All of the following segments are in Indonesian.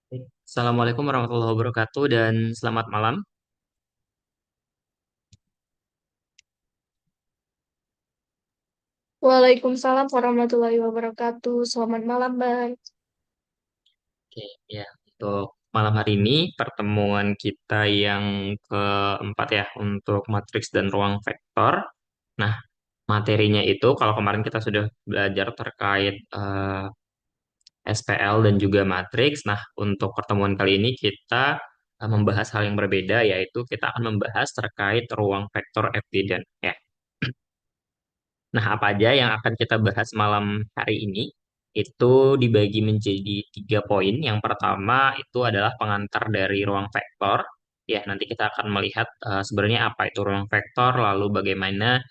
Assalamualaikum warahmatullahi wabarakatuh dan selamat malam. Waalaikumsalam warahmatullahi wabarakatuh. Selamat malam, Bang. Oke, ya, untuk malam hari ini pertemuan kita yang keempat ya untuk matriks dan ruang vektor. Nah, materinya itu kalau kemarin kita sudah belajar terkait SPL dan juga matriks. Nah, untuk pertemuan kali ini kita membahas hal yang berbeda yaitu kita akan membahas terkait ruang vektor Eviden ya. Nah, apa aja yang akan kita bahas malam hari ini? Itu dibagi menjadi 3 poin. Yang pertama itu adalah pengantar dari ruang vektor. Ya, nanti kita akan melihat sebenarnya apa itu ruang vektor, lalu bagaimana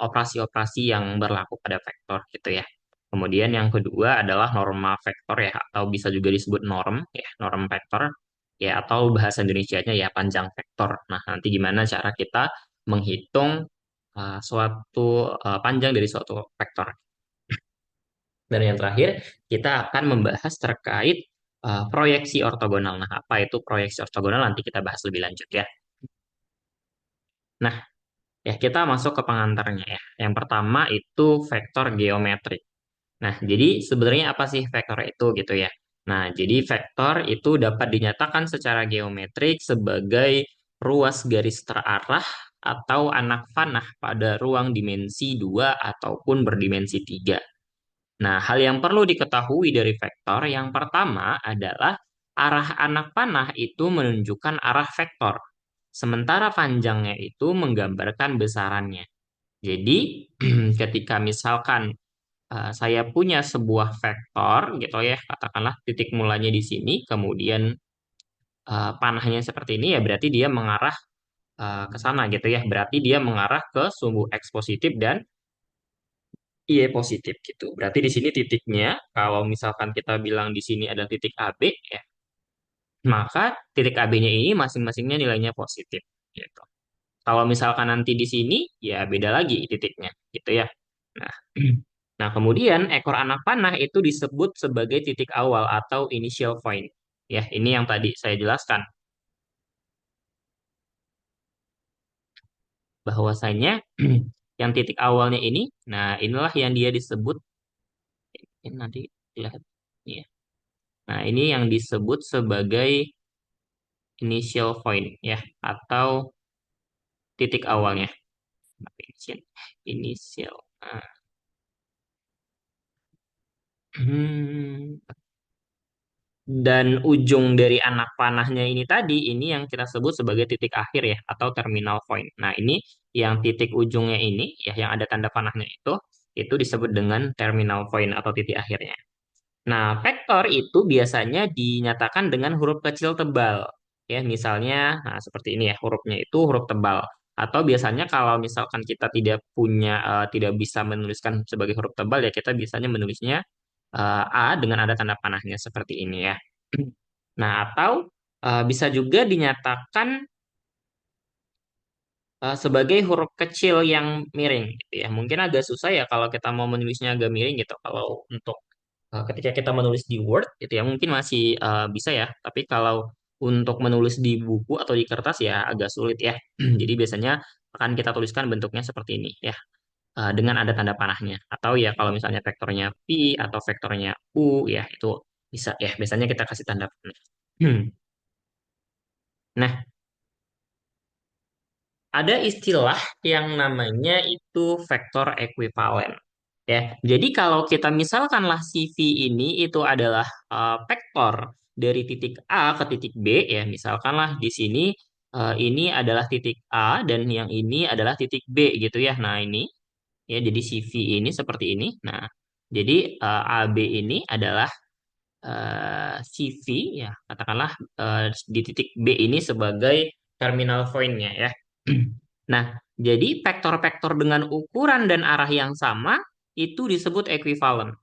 operasi-operasi yang berlaku pada vektor gitu ya. Kemudian yang kedua adalah norma vektor ya, atau bisa juga disebut norm ya, norm vektor ya, atau bahasa Indonesianya ya panjang vektor. Nah, nanti gimana cara kita menghitung suatu panjang dari suatu vektor. Dan yang terakhir, kita akan membahas terkait proyeksi ortogonal. Nah, apa itu proyeksi ortogonal? Nanti kita bahas lebih lanjut ya. Nah, ya kita masuk ke pengantarnya ya. Yang pertama itu vektor geometrik. Nah, jadi sebenarnya apa sih vektor itu gitu ya? Nah, jadi vektor itu dapat dinyatakan secara geometrik sebagai ruas garis terarah atau anak panah pada ruang dimensi 2 ataupun berdimensi 3. Nah, hal yang perlu diketahui dari vektor yang pertama adalah arah anak panah itu menunjukkan arah vektor, sementara panjangnya itu menggambarkan besarannya. Jadi, ketika misalkan saya punya sebuah vektor gitu ya, katakanlah titik mulanya di sini, kemudian panahnya seperti ini ya berarti dia mengarah ke sana gitu ya. Berarti dia mengarah ke sumbu X positif dan Y positif gitu. Berarti di sini titiknya kalau misalkan kita bilang di sini ada titik AB ya, maka titik AB-nya ini masing-masingnya nilainya positif gitu. Kalau misalkan nanti di sini ya beda lagi titiknya gitu ya. Nah, Nah, kemudian ekor anak panah itu disebut sebagai titik awal atau initial point. Ya, ini yang tadi saya jelaskan bahwasanya yang titik awalnya ini, nah inilah yang dia disebut ini nanti lihat ya. Nah, ini yang disebut sebagai initial point ya atau titik awalnya. Initial. Initial. Nah, Dan ujung dari anak panahnya ini tadi, ini yang kita sebut sebagai titik akhir ya, atau terminal point. Nah, ini yang titik ujungnya ini, ya, yang ada tanda panahnya itu disebut dengan terminal point atau titik akhirnya. Nah, vektor itu biasanya dinyatakan dengan huruf kecil tebal. Ya, misalnya, nah seperti ini ya, hurufnya itu huruf tebal. Atau biasanya kalau misalkan kita tidak bisa menuliskan sebagai huruf tebal, ya kita biasanya menulisnya A dengan ada tanda panahnya seperti ini ya. Nah, atau bisa juga dinyatakan sebagai huruf kecil yang miring gitu ya. Mungkin agak susah ya kalau kita mau menulisnya agak miring gitu. Kalau untuk ketika kita menulis di Word gitu ya mungkin masih bisa ya. Tapi kalau untuk menulis di buku atau di kertas ya agak sulit ya. Jadi biasanya akan kita tuliskan bentuknya seperti ini ya. Dengan ada tanda panahnya. Atau ya kalau misalnya vektornya P atau vektornya U ya itu bisa ya. Biasanya kita kasih tanda panah. Nah, ada istilah yang namanya itu vektor ekuivalen. Ya, jadi kalau kita misalkanlah CV ini itu adalah vektor dari titik A ke titik B, ya misalkanlah di sini ini adalah titik A dan yang ini adalah titik B gitu ya. Nah ini ya jadi CV ini seperti ini. Nah jadi AB ini adalah CV ya katakanlah di titik B ini sebagai terminal pointnya ya. Nah, jadi vektor-vektor dengan ukuran dan arah yang sama itu disebut ekuivalen.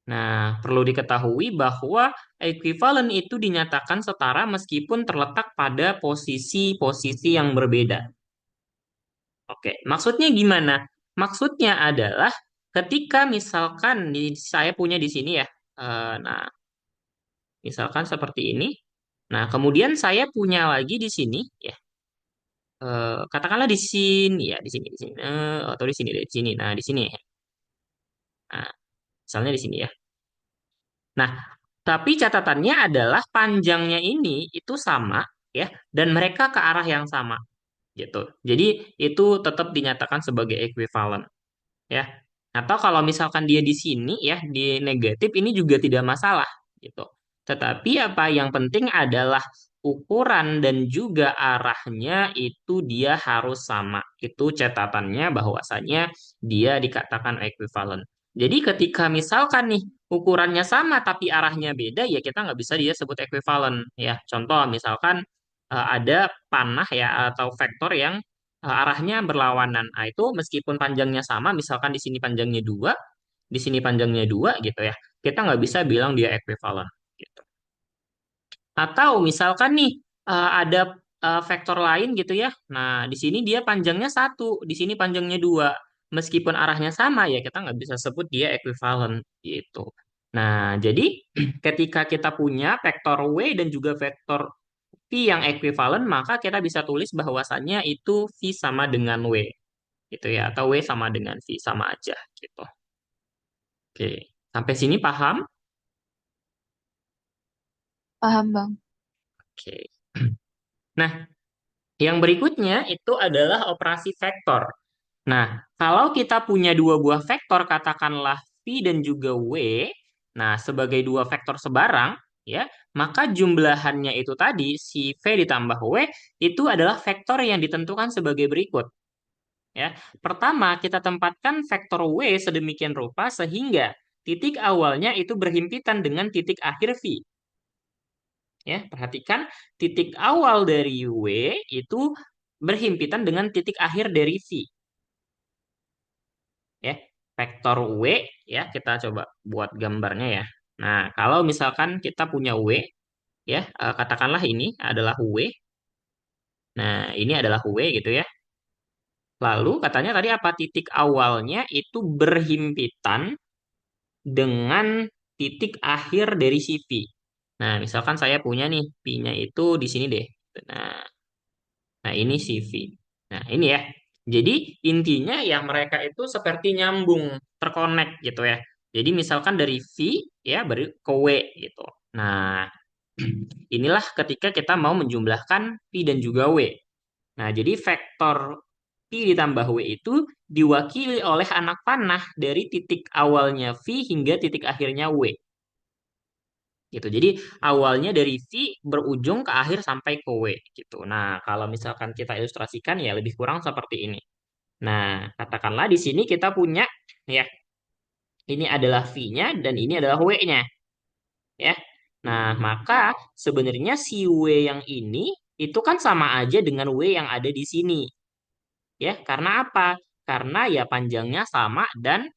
Nah, perlu diketahui bahwa ekuivalen itu dinyatakan setara meskipun terletak pada posisi-posisi yang berbeda. Oke, maksudnya gimana? Maksudnya adalah ketika misalkan saya punya di sini ya. Nah, Misalkan seperti ini. Nah, kemudian saya punya lagi di sini, ya, katakanlah di sini, ya, di sini, atau di sini, deh, di sini. Nah, di sini, ya. Nah, misalnya di sini ya. Nah, tapi catatannya adalah panjangnya ini itu sama, ya, dan mereka ke arah yang sama, gitu. Jadi itu tetap dinyatakan sebagai equivalent, ya. Atau kalau misalkan dia di sini ya di negatif ini juga tidak masalah gitu. Tetapi apa yang penting adalah ukuran dan juga arahnya itu dia harus sama. Itu catatannya bahwasanya dia dikatakan equivalent. Jadi ketika misalkan nih ukurannya sama tapi arahnya beda ya kita nggak bisa dia sebut equivalent ya. Contoh misalkan ada panah ya atau vektor yang arahnya berlawanan. Nah, itu meskipun panjangnya sama, misalkan di sini panjangnya 2, di sini panjangnya 2 gitu ya, kita nggak bisa bilang dia equivalent. Gitu. Atau misalkan nih, ada vektor lain gitu ya, nah di sini dia panjangnya 1, di sini panjangnya 2. Meskipun arahnya sama ya kita nggak bisa sebut dia equivalent gitu. Nah, jadi ketika kita punya vektor W dan juga vektor V yang equivalent, maka kita bisa tulis bahwasannya itu V sama dengan W gitu ya atau W sama dengan V sama aja gitu. Oke, sampai sini paham? Paham, Bang. Oke. Nah, yang berikutnya itu adalah operasi vektor. Nah, kalau kita punya dua buah vektor katakanlah V dan juga W, nah sebagai dua vektor sebarang ya, maka jumlahannya itu tadi si V ditambah W itu adalah vektor yang ditentukan sebagai berikut. Ya, pertama kita tempatkan vektor W sedemikian rupa sehingga titik awalnya itu berhimpitan dengan titik akhir V. Ya, perhatikan titik awal dari W itu berhimpitan dengan titik akhir dari V. Ya, vektor W ya kita coba buat gambarnya ya. Nah, kalau misalkan kita punya W ya, katakanlah ini adalah W. Nah, ini adalah W gitu ya. Lalu katanya tadi apa? Titik awalnya itu berhimpitan dengan titik akhir dari si V. Nah, misalkan saya punya nih, P-nya itu di sini deh. Nah, nah ini si V. Nah, ini ya. Jadi intinya ya mereka itu seperti nyambung, terkonek gitu ya. Jadi misalkan dari V ya baru ke W gitu. Nah, inilah ketika kita mau menjumlahkan P dan juga W. Nah, jadi vektor P ditambah W itu diwakili oleh anak panah dari titik awalnya V hingga titik akhirnya W. Gitu. Jadi awalnya dari V berujung ke akhir sampai ke W gitu. Nah, kalau misalkan kita ilustrasikan ya lebih kurang seperti ini. Nah, katakanlah di sini kita punya ya, ini adalah V-nya dan ini adalah W-nya ya. Nah, maka sebenarnya si W yang ini itu kan sama aja dengan W yang ada di sini. Ya, karena apa? Karena ya panjangnya sama dan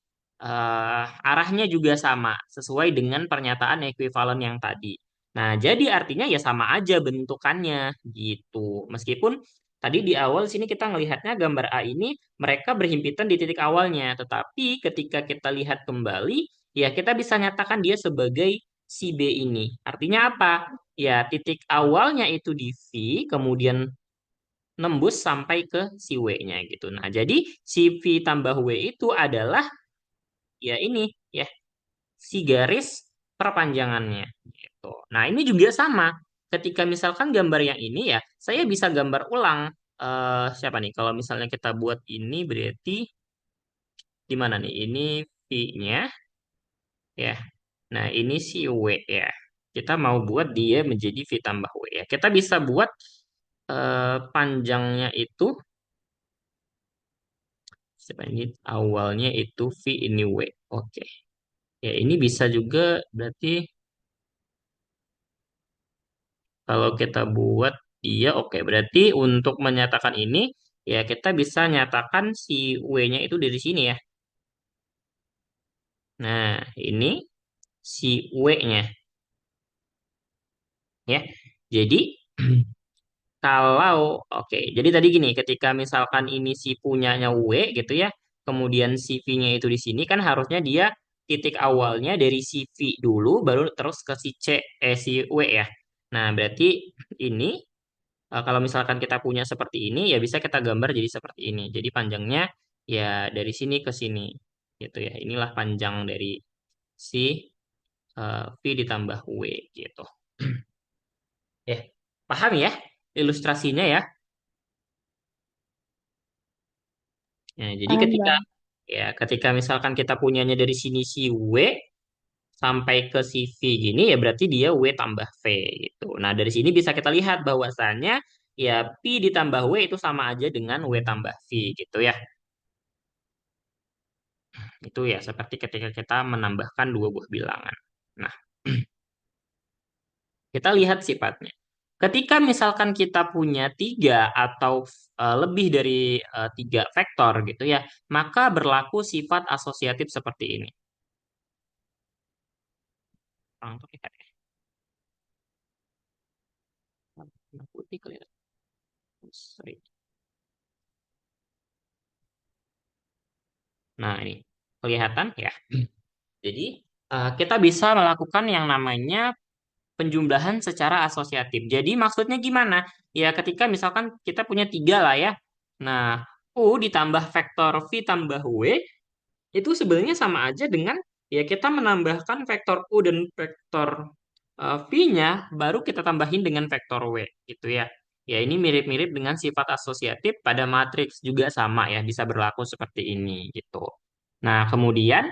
arahnya juga sama, sesuai dengan pernyataan ekuivalen yang tadi. Nah, jadi artinya ya sama aja bentukannya gitu. Meskipun tadi di awal sini kita ngelihatnya gambar A ini mereka berhimpitan di titik awalnya, tetapi ketika kita lihat kembali, ya kita bisa nyatakan dia sebagai si B ini. Artinya apa? Ya, titik awalnya itu di V, kemudian nembus sampai ke si W-nya gitu. Nah, jadi si V tambah W itu adalah ya ini ya si garis perpanjangannya gitu. Nah, ini juga sama. Ketika misalkan gambar yang ini ya, saya bisa gambar ulang siapa nih? Kalau misalnya kita buat ini berarti di mana nih? Ini V-nya ya. Nah, ini si W ya. Kita mau buat dia menjadi V tambah W ya. Kita bisa buat panjangnya itu sebenarnya awalnya itu V ini W. Oke. Ya, ini bisa juga berarti kalau kita buat dia oke. Berarti untuk menyatakan ini ya kita bisa nyatakan si W-nya itu dari sini ya. Nah, ini si W-nya ya. Jadi kalau oke, jadi tadi gini, ketika misalkan ini si punyanya W gitu ya, kemudian si V-nya itu di sini kan harusnya dia titik awalnya dari si V dulu, baru terus ke si C, si W ya. Nah, berarti ini kalau misalkan kita punya seperti ini, ya bisa kita gambar jadi seperti ini. Jadi panjangnya ya dari sini ke sini, gitu ya. Inilah panjang dari si V ditambah W, gitu. Ya, paham ya ilustrasinya ya? Ya, jadi Paham, ketika Bang. ketika misalkan kita punyanya dari sini si W sampai ke si V gini, ya berarti dia W tambah V gitu. Nah, dari sini bisa kita lihat bahwasannya ya P ditambah W itu sama aja dengan W tambah V gitu ya. Itu ya seperti ketika kita menambahkan dua buah bilangan. Nah, kita lihat sifatnya. Ketika misalkan kita punya tiga atau lebih dari tiga vektor gitu ya, maka berlaku sifat asosiatif seperti ini. Orang tuh lihat ya, warna putih kelihatan. Sorry. Nah, ini kelihatan ya. Jadi, kita bisa melakukan yang namanya penjumlahan secara asosiatif. Jadi, maksudnya gimana? Ya, ketika misalkan kita punya tiga lah ya. Nah, U ditambah vektor V tambah W itu sebenarnya sama aja dengan ya kita menambahkan vektor U dan vektor V-nya, baru kita tambahin dengan vektor W gitu ya. Ya, ini mirip-mirip dengan sifat asosiatif pada matriks juga sama ya, bisa berlaku seperti ini gitu. Nah, kemudian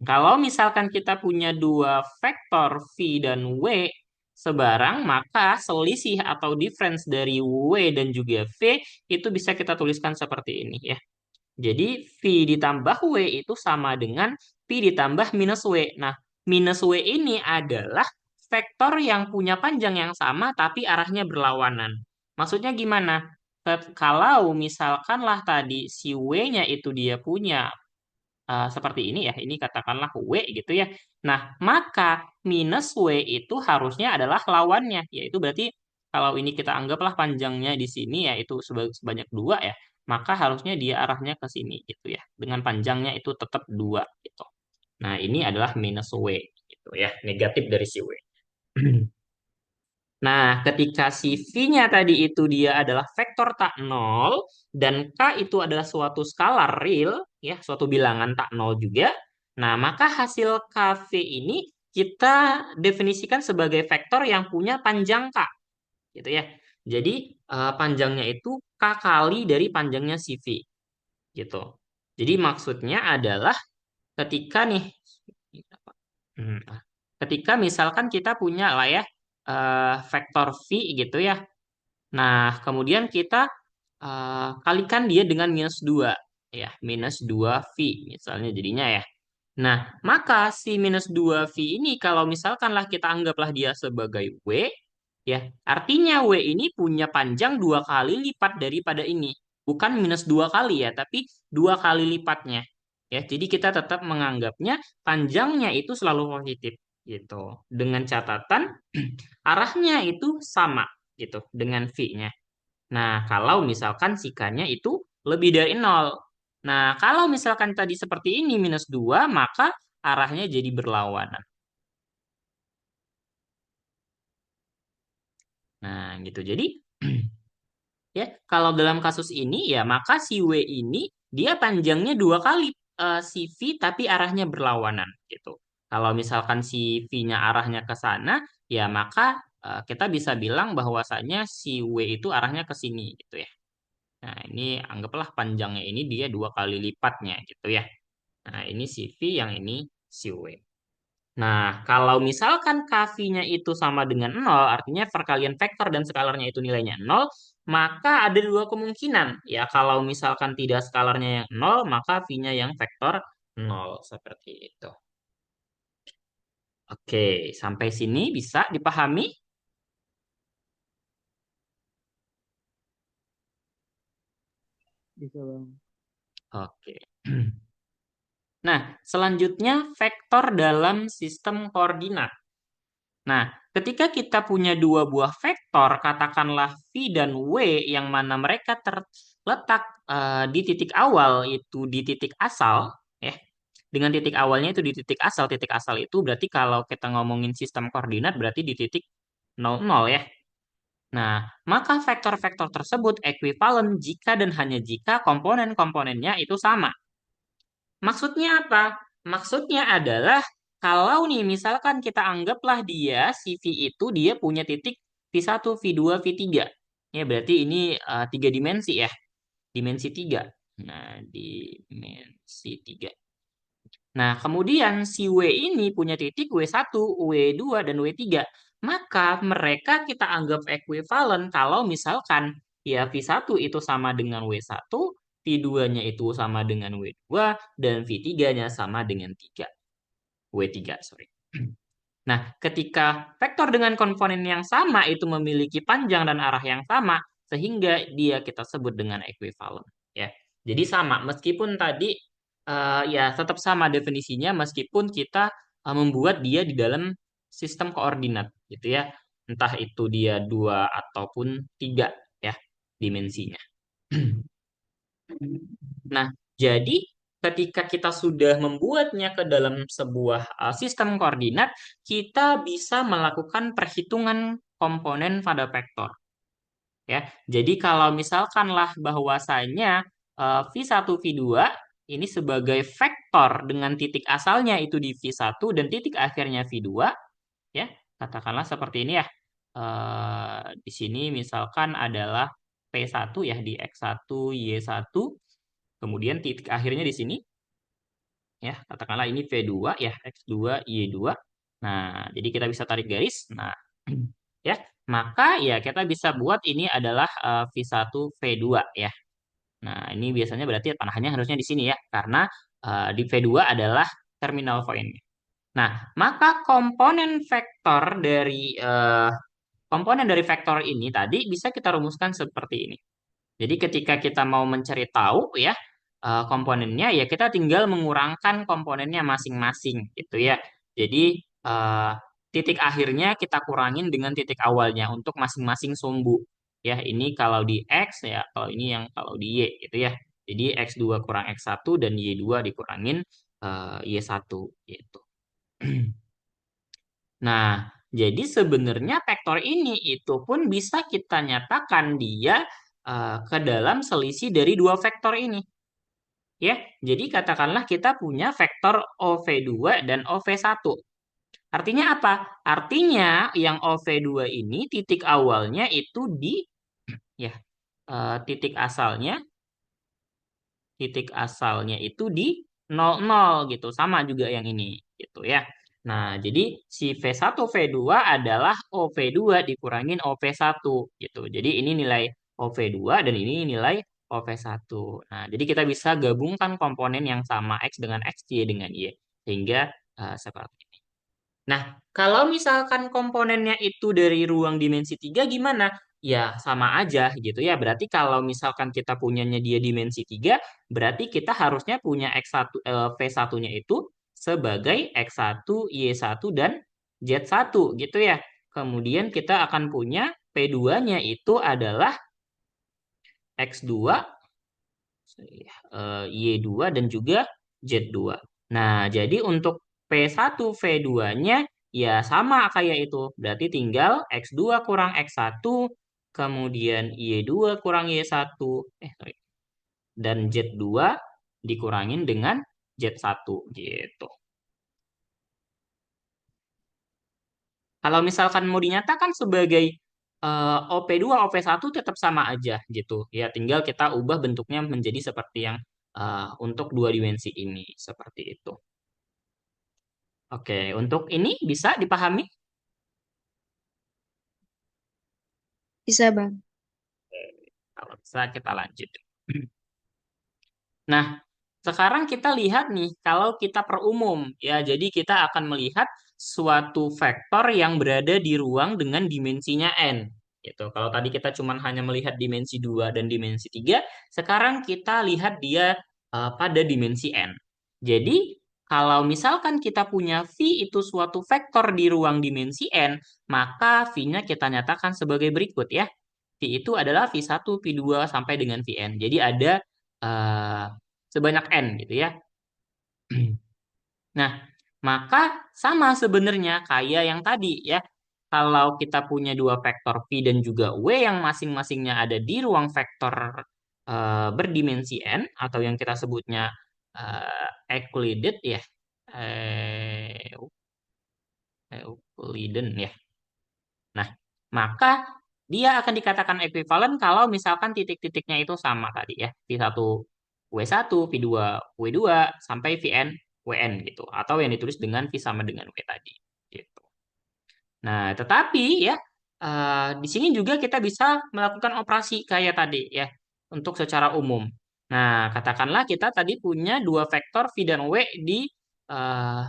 kalau misalkan kita punya dua vektor V dan W sebarang, maka selisih atau difference dari W dan juga V itu bisa kita tuliskan seperti ini ya. Jadi V ditambah W itu sama dengan V ditambah minus W. Nah, minus W ini adalah vektor yang punya panjang yang sama tapi arahnya berlawanan. Maksudnya gimana? Kalau misalkanlah tadi si W-nya itu dia punya seperti ini ya, ini katakanlah W gitu ya. Nah, maka minus W itu harusnya adalah lawannya, yaitu berarti kalau ini kita anggaplah panjangnya di sini yaitu sebanyak dua ya, maka harusnya dia arahnya ke sini gitu ya, dengan panjangnya itu tetap dua gitu. Nah, ini adalah minus W gitu ya, negatif dari si W. Nah, ketika si V-nya tadi itu dia adalah vektor tak nol dan K itu adalah suatu skalar real, ya, suatu bilangan tak nol juga. Nah, maka hasil KV ini kita definisikan sebagai vektor yang punya panjang K, gitu ya. Jadi, panjangnya itu K kali dari panjangnya si V, gitu. Jadi, maksudnya adalah ketika nih, Hmm, ketika misalkan kita punya lah ya vektor V gitu ya. Nah, kemudian kita kalikan dia dengan minus 2 ya, minus 2 V misalnya jadinya ya. Nah, maka si minus 2 V ini kalau misalkanlah kita anggaplah dia sebagai W ya, artinya W ini punya panjang dua kali lipat daripada ini. Bukan minus dua kali ya, tapi dua kali lipatnya. Ya, jadi kita tetap menganggapnya panjangnya itu selalu positif gitu. Dengan catatan arahnya itu sama gitu dengan V-nya. Nah, kalau misalkan sikanya itu lebih dari nol. Nah, kalau misalkan tadi seperti ini minus 2 maka arahnya jadi berlawanan. Nah, gitu. Jadi, ya, kalau dalam kasus ini ya maka si W ini dia panjangnya dua kali si V tapi arahnya berlawanan gitu. Kalau misalkan si V-nya arahnya ke sana, ya maka kita bisa bilang bahwasanya si W itu arahnya ke sini gitu ya. Nah, ini anggaplah panjangnya ini dia dua kali lipatnya gitu ya. Nah, ini si V, yang ini si W. Nah, kalau misalkan KV-nya itu sama dengan nol, artinya perkalian vektor dan skalarnya itu nilainya nol, maka ada dua kemungkinan. Ya, kalau misalkan tidak skalarnya yang nol, maka V-nya yang vektor nol. Seperti itu. Oke, sampai sini bisa dipahami? Bisa, Bang. Oke. Nah, selanjutnya vektor dalam sistem koordinat. Nah, ketika kita punya dua buah vektor, katakanlah V dan W, yang mana mereka terletak di titik awal, itu di titik asal, ya. dengan titik awalnya itu di titik asal. Titik asal itu berarti kalau kita ngomongin sistem koordinat berarti di titik 00 ya. Nah, maka vektor-vektor tersebut ekuivalen jika dan hanya jika komponen-komponennya itu sama. Maksudnya apa? Maksudnya adalah kalau nih misalkan kita anggaplah dia si V itu dia punya titik V1, V2, V3. Ya berarti ini tiga dimensi ya. Dimensi 3. Nah, dimensi 3. Nah, kemudian si W ini punya titik W1, W2, dan W3. Maka mereka kita anggap ekuivalen kalau misalkan ya V1 itu sama dengan W1, V2-nya itu sama dengan W2, dan V3-nya sama dengan 3. W3, sorry. Nah, ketika vektor dengan komponen yang sama itu memiliki panjang dan arah yang sama, sehingga dia kita sebut dengan ekuivalen. Ya, jadi sama. Meskipun tadi ya tetap sama definisinya, meskipun kita membuat dia di dalam sistem koordinat, gitu ya. Entah itu dia dua ataupun tiga, ya dimensinya. Nah, jadi ketika kita sudah membuatnya ke dalam sebuah sistem koordinat, kita bisa melakukan perhitungan komponen pada vektor. Ya, jadi kalau misalkanlah bahwasanya V1, V2 ini sebagai vektor dengan titik asalnya itu di V1 dan titik akhirnya V2, ya, katakanlah seperti ini ya. Di sini misalkan adalah P1 ya di X1, Y1. Kemudian titik akhirnya di sini, ya, katakanlah ini V2 ya, X2, Y2. Nah, jadi kita bisa tarik garis. Nah, ya, maka ya kita bisa buat ini adalah V1, V2 ya. Nah, ini biasanya berarti panahannya harusnya di sini ya, karena di V2 adalah terminal point. Nah, maka komponen dari vektor ini tadi bisa kita rumuskan seperti ini. Jadi ketika kita mau mencari tahu ya komponennya ya kita tinggal mengurangkan komponennya masing-masing gitu ya. Jadi titik akhirnya kita kurangin dengan titik awalnya untuk masing-masing sumbu. Ya, ini kalau di X ya, kalau ini yang kalau di Y gitu ya. Jadi X2 kurang X1 dan Y2 dikurangin Y1 gitu. Nah, jadi sebenarnya vektor ini itu pun bisa kita nyatakan dia ke dalam selisih dari dua vektor ini. Ya, jadi katakanlah kita punya vektor OV2 dan OV1. Artinya apa? Artinya yang OV2 ini ya titik asalnya itu di 00 gitu. Sama juga yang ini gitu ya. Nah, jadi si V1 V2 adalah OV2 dikurangin OV1 gitu. Jadi ini nilai OV2 dan ini nilai OV1. Nah, jadi kita bisa gabungkan komponen yang sama X dengan X, Y dengan Y. Sehingga seperti ini. Nah, kalau misalkan komponennya itu dari ruang dimensi 3 gimana? Ya, sama aja gitu ya. Berarti kalau misalkan kita punyanya dia dimensi 3, berarti kita harusnya punya X1, V1-nya itu sebagai X1, Y1, dan Z1 gitu ya. Kemudian kita akan punya P2-nya itu adalah X2, Y2, dan juga Z2. Nah, jadi untuk P1 V2-nya ya sama kayak itu. Berarti tinggal X2 kurang X1, kemudian Y2 kurang Y1, sorry, dan Z2 dikurangin dengan Z1 gitu. Kalau misalkan mau dinyatakan sebagai OP2, OP1 tetap sama aja gitu. Ya, tinggal kita ubah bentuknya menjadi seperti yang untuk dua dimensi ini, seperti itu. Oke, untuk ini bisa dipahami? Bisa, Bang. Kalau bisa kita lanjut. Nah, sekarang kita lihat nih, kalau kita perumum, ya, jadi kita akan melihat suatu vektor yang berada di ruang dengan dimensinya n. Gitu. Kalau tadi kita cuma hanya melihat dimensi 2 dan dimensi 3, sekarang kita lihat dia pada dimensi n. Jadi, kalau misalkan kita punya V itu suatu vektor di ruang dimensi n, maka V-nya kita nyatakan sebagai berikut ya. V itu adalah V1, V2, sampai dengan Vn. Jadi ada eh, sebanyak n gitu ya. Nah, maka sama sebenarnya kayak yang tadi ya. Kalau kita punya dua vektor V dan juga W yang masing-masingnya ada di ruang vektor berdimensi n atau yang kita sebutnya Euclidean ya. Eh, Euclidean ya. Nah, maka dia akan dikatakan ekuivalen kalau misalkan titik-titiknya itu sama tadi ya. V1 W1, V2 W2 sampai Vn Wn gitu. Atau yang ditulis dengan V sama dengan W tadi. Gitu. Nah, tetapi ya di sini juga kita bisa melakukan operasi kayak tadi ya untuk secara umum. Nah, katakanlah kita tadi punya dua vektor V dan W di eh,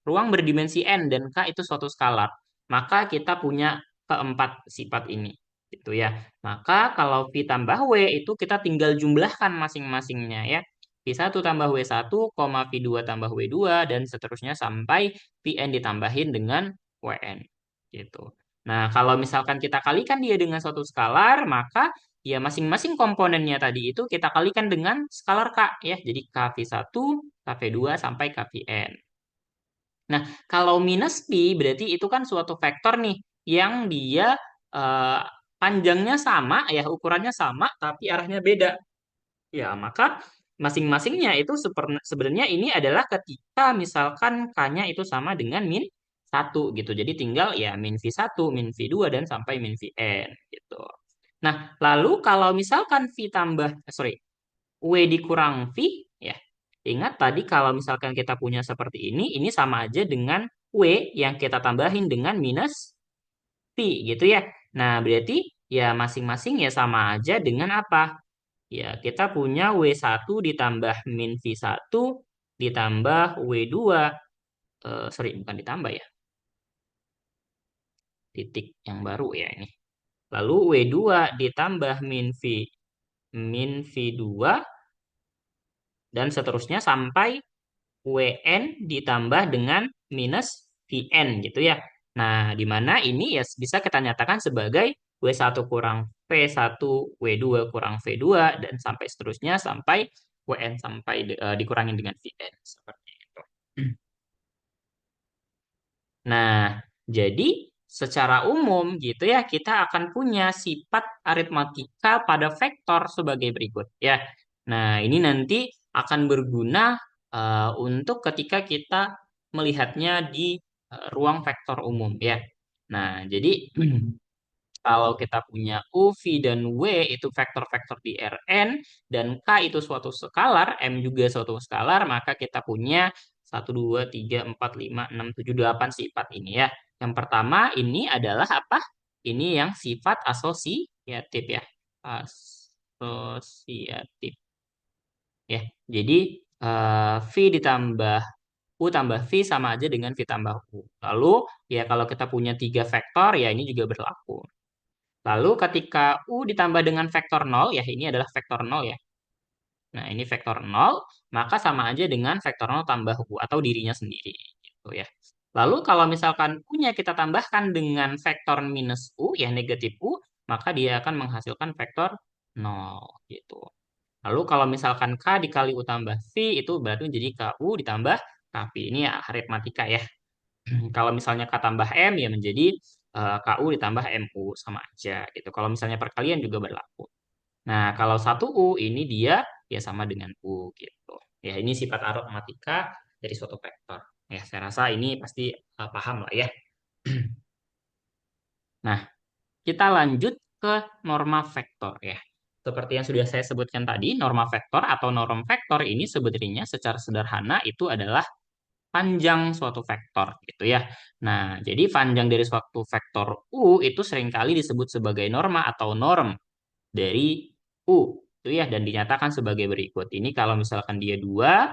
ruang berdimensi n dan k itu suatu skalar. Maka kita punya keempat sifat ini gitu ya. Maka kalau V tambah W itu kita tinggal jumlahkan masing-masingnya ya. V1 tambah W1, V2 tambah W2 dan seterusnya sampai Vn ditambahin dengan Wn gitu. Nah, kalau misalkan kita kalikan dia dengan suatu skalar, maka ya masing-masing komponennya tadi itu kita kalikan dengan skalar K ya. Jadi KV1, KV2 sampai KVN. Nah, kalau minus pi berarti itu kan suatu vektor nih yang dia eh, panjangnya sama ya, ukurannya sama tapi arahnya beda. Ya, maka masing-masingnya itu sebenarnya ini adalah ketika misalkan K-nya itu sama dengan min satu gitu. Jadi tinggal ya min V1, min V2, dan sampai min Vn gitu. Nah, lalu kalau misalkan W dikurang V, ya ingat tadi kalau misalkan kita punya seperti ini sama aja dengan W yang kita tambahin dengan minus V gitu ya. Nah, berarti ya masing-masing ya sama aja dengan apa? Ya, kita punya W1 ditambah min V1 ditambah W2. Bukan ditambah ya, titik yang baru ya ini. Lalu W2 ditambah min V2 dan seterusnya sampai Wn ditambah dengan minus Vn gitu ya. Nah, di mana ini ya bisa kita nyatakan sebagai W1 kurang V1, W2 kurang V2, dan sampai seterusnya sampai Wn sampai dikurangin dengan Vn. Seperti itu. Nah, jadi secara umum gitu ya, kita akan punya sifat aritmatika pada vektor sebagai berikut ya. Nah, ini nanti akan berguna untuk ketika kita melihatnya di ruang vektor umum ya. Nah, jadi kalau kita punya U, V, dan W itu vektor-vektor di Rn, dan K itu suatu skalar, M juga suatu skalar, maka kita punya 1, 2, 3, 4, 5, 6, 7, 8 sifat ini ya. Yang pertama ini adalah apa? Ini yang sifat asosiatif ya. Asosiatif ya. Jadi V ditambah U tambah V sama aja dengan V tambah U. Lalu ya kalau kita punya tiga vektor ya ini juga berlaku. Lalu ketika U ditambah dengan vektor nol, ya ini adalah vektor nol ya. Nah, ini vektor nol, maka sama aja dengan vektor nol tambah U atau dirinya sendiri. Gitu ya. Lalu kalau misalkan U-nya kita tambahkan dengan vektor minus U, ya negatif U, maka dia akan menghasilkan vektor nol gitu. Lalu kalau misalkan K dikali U tambah V, itu berarti jadi KU ditambah KV. Ini ya aritmatika ya. Kalau misalnya K tambah M ya menjadi KU ditambah MU sama aja gitu. Kalau misalnya perkalian juga berlaku. Nah, kalau satu U ini dia ya sama dengan U gitu. Ya, ini sifat aritmatika dari suatu vektor. Ya, saya rasa ini pasti paham lah ya. Nah, kita lanjut ke norma vektor ya. Seperti yang sudah saya sebutkan tadi, norma vektor atau norm vektor ini sebenarnya secara sederhana itu adalah panjang suatu vektor gitu ya. Nah, jadi panjang dari suatu vektor U itu seringkali disebut sebagai norma atau norm dari U itu ya dan dinyatakan sebagai berikut. Ini kalau misalkan dia 2,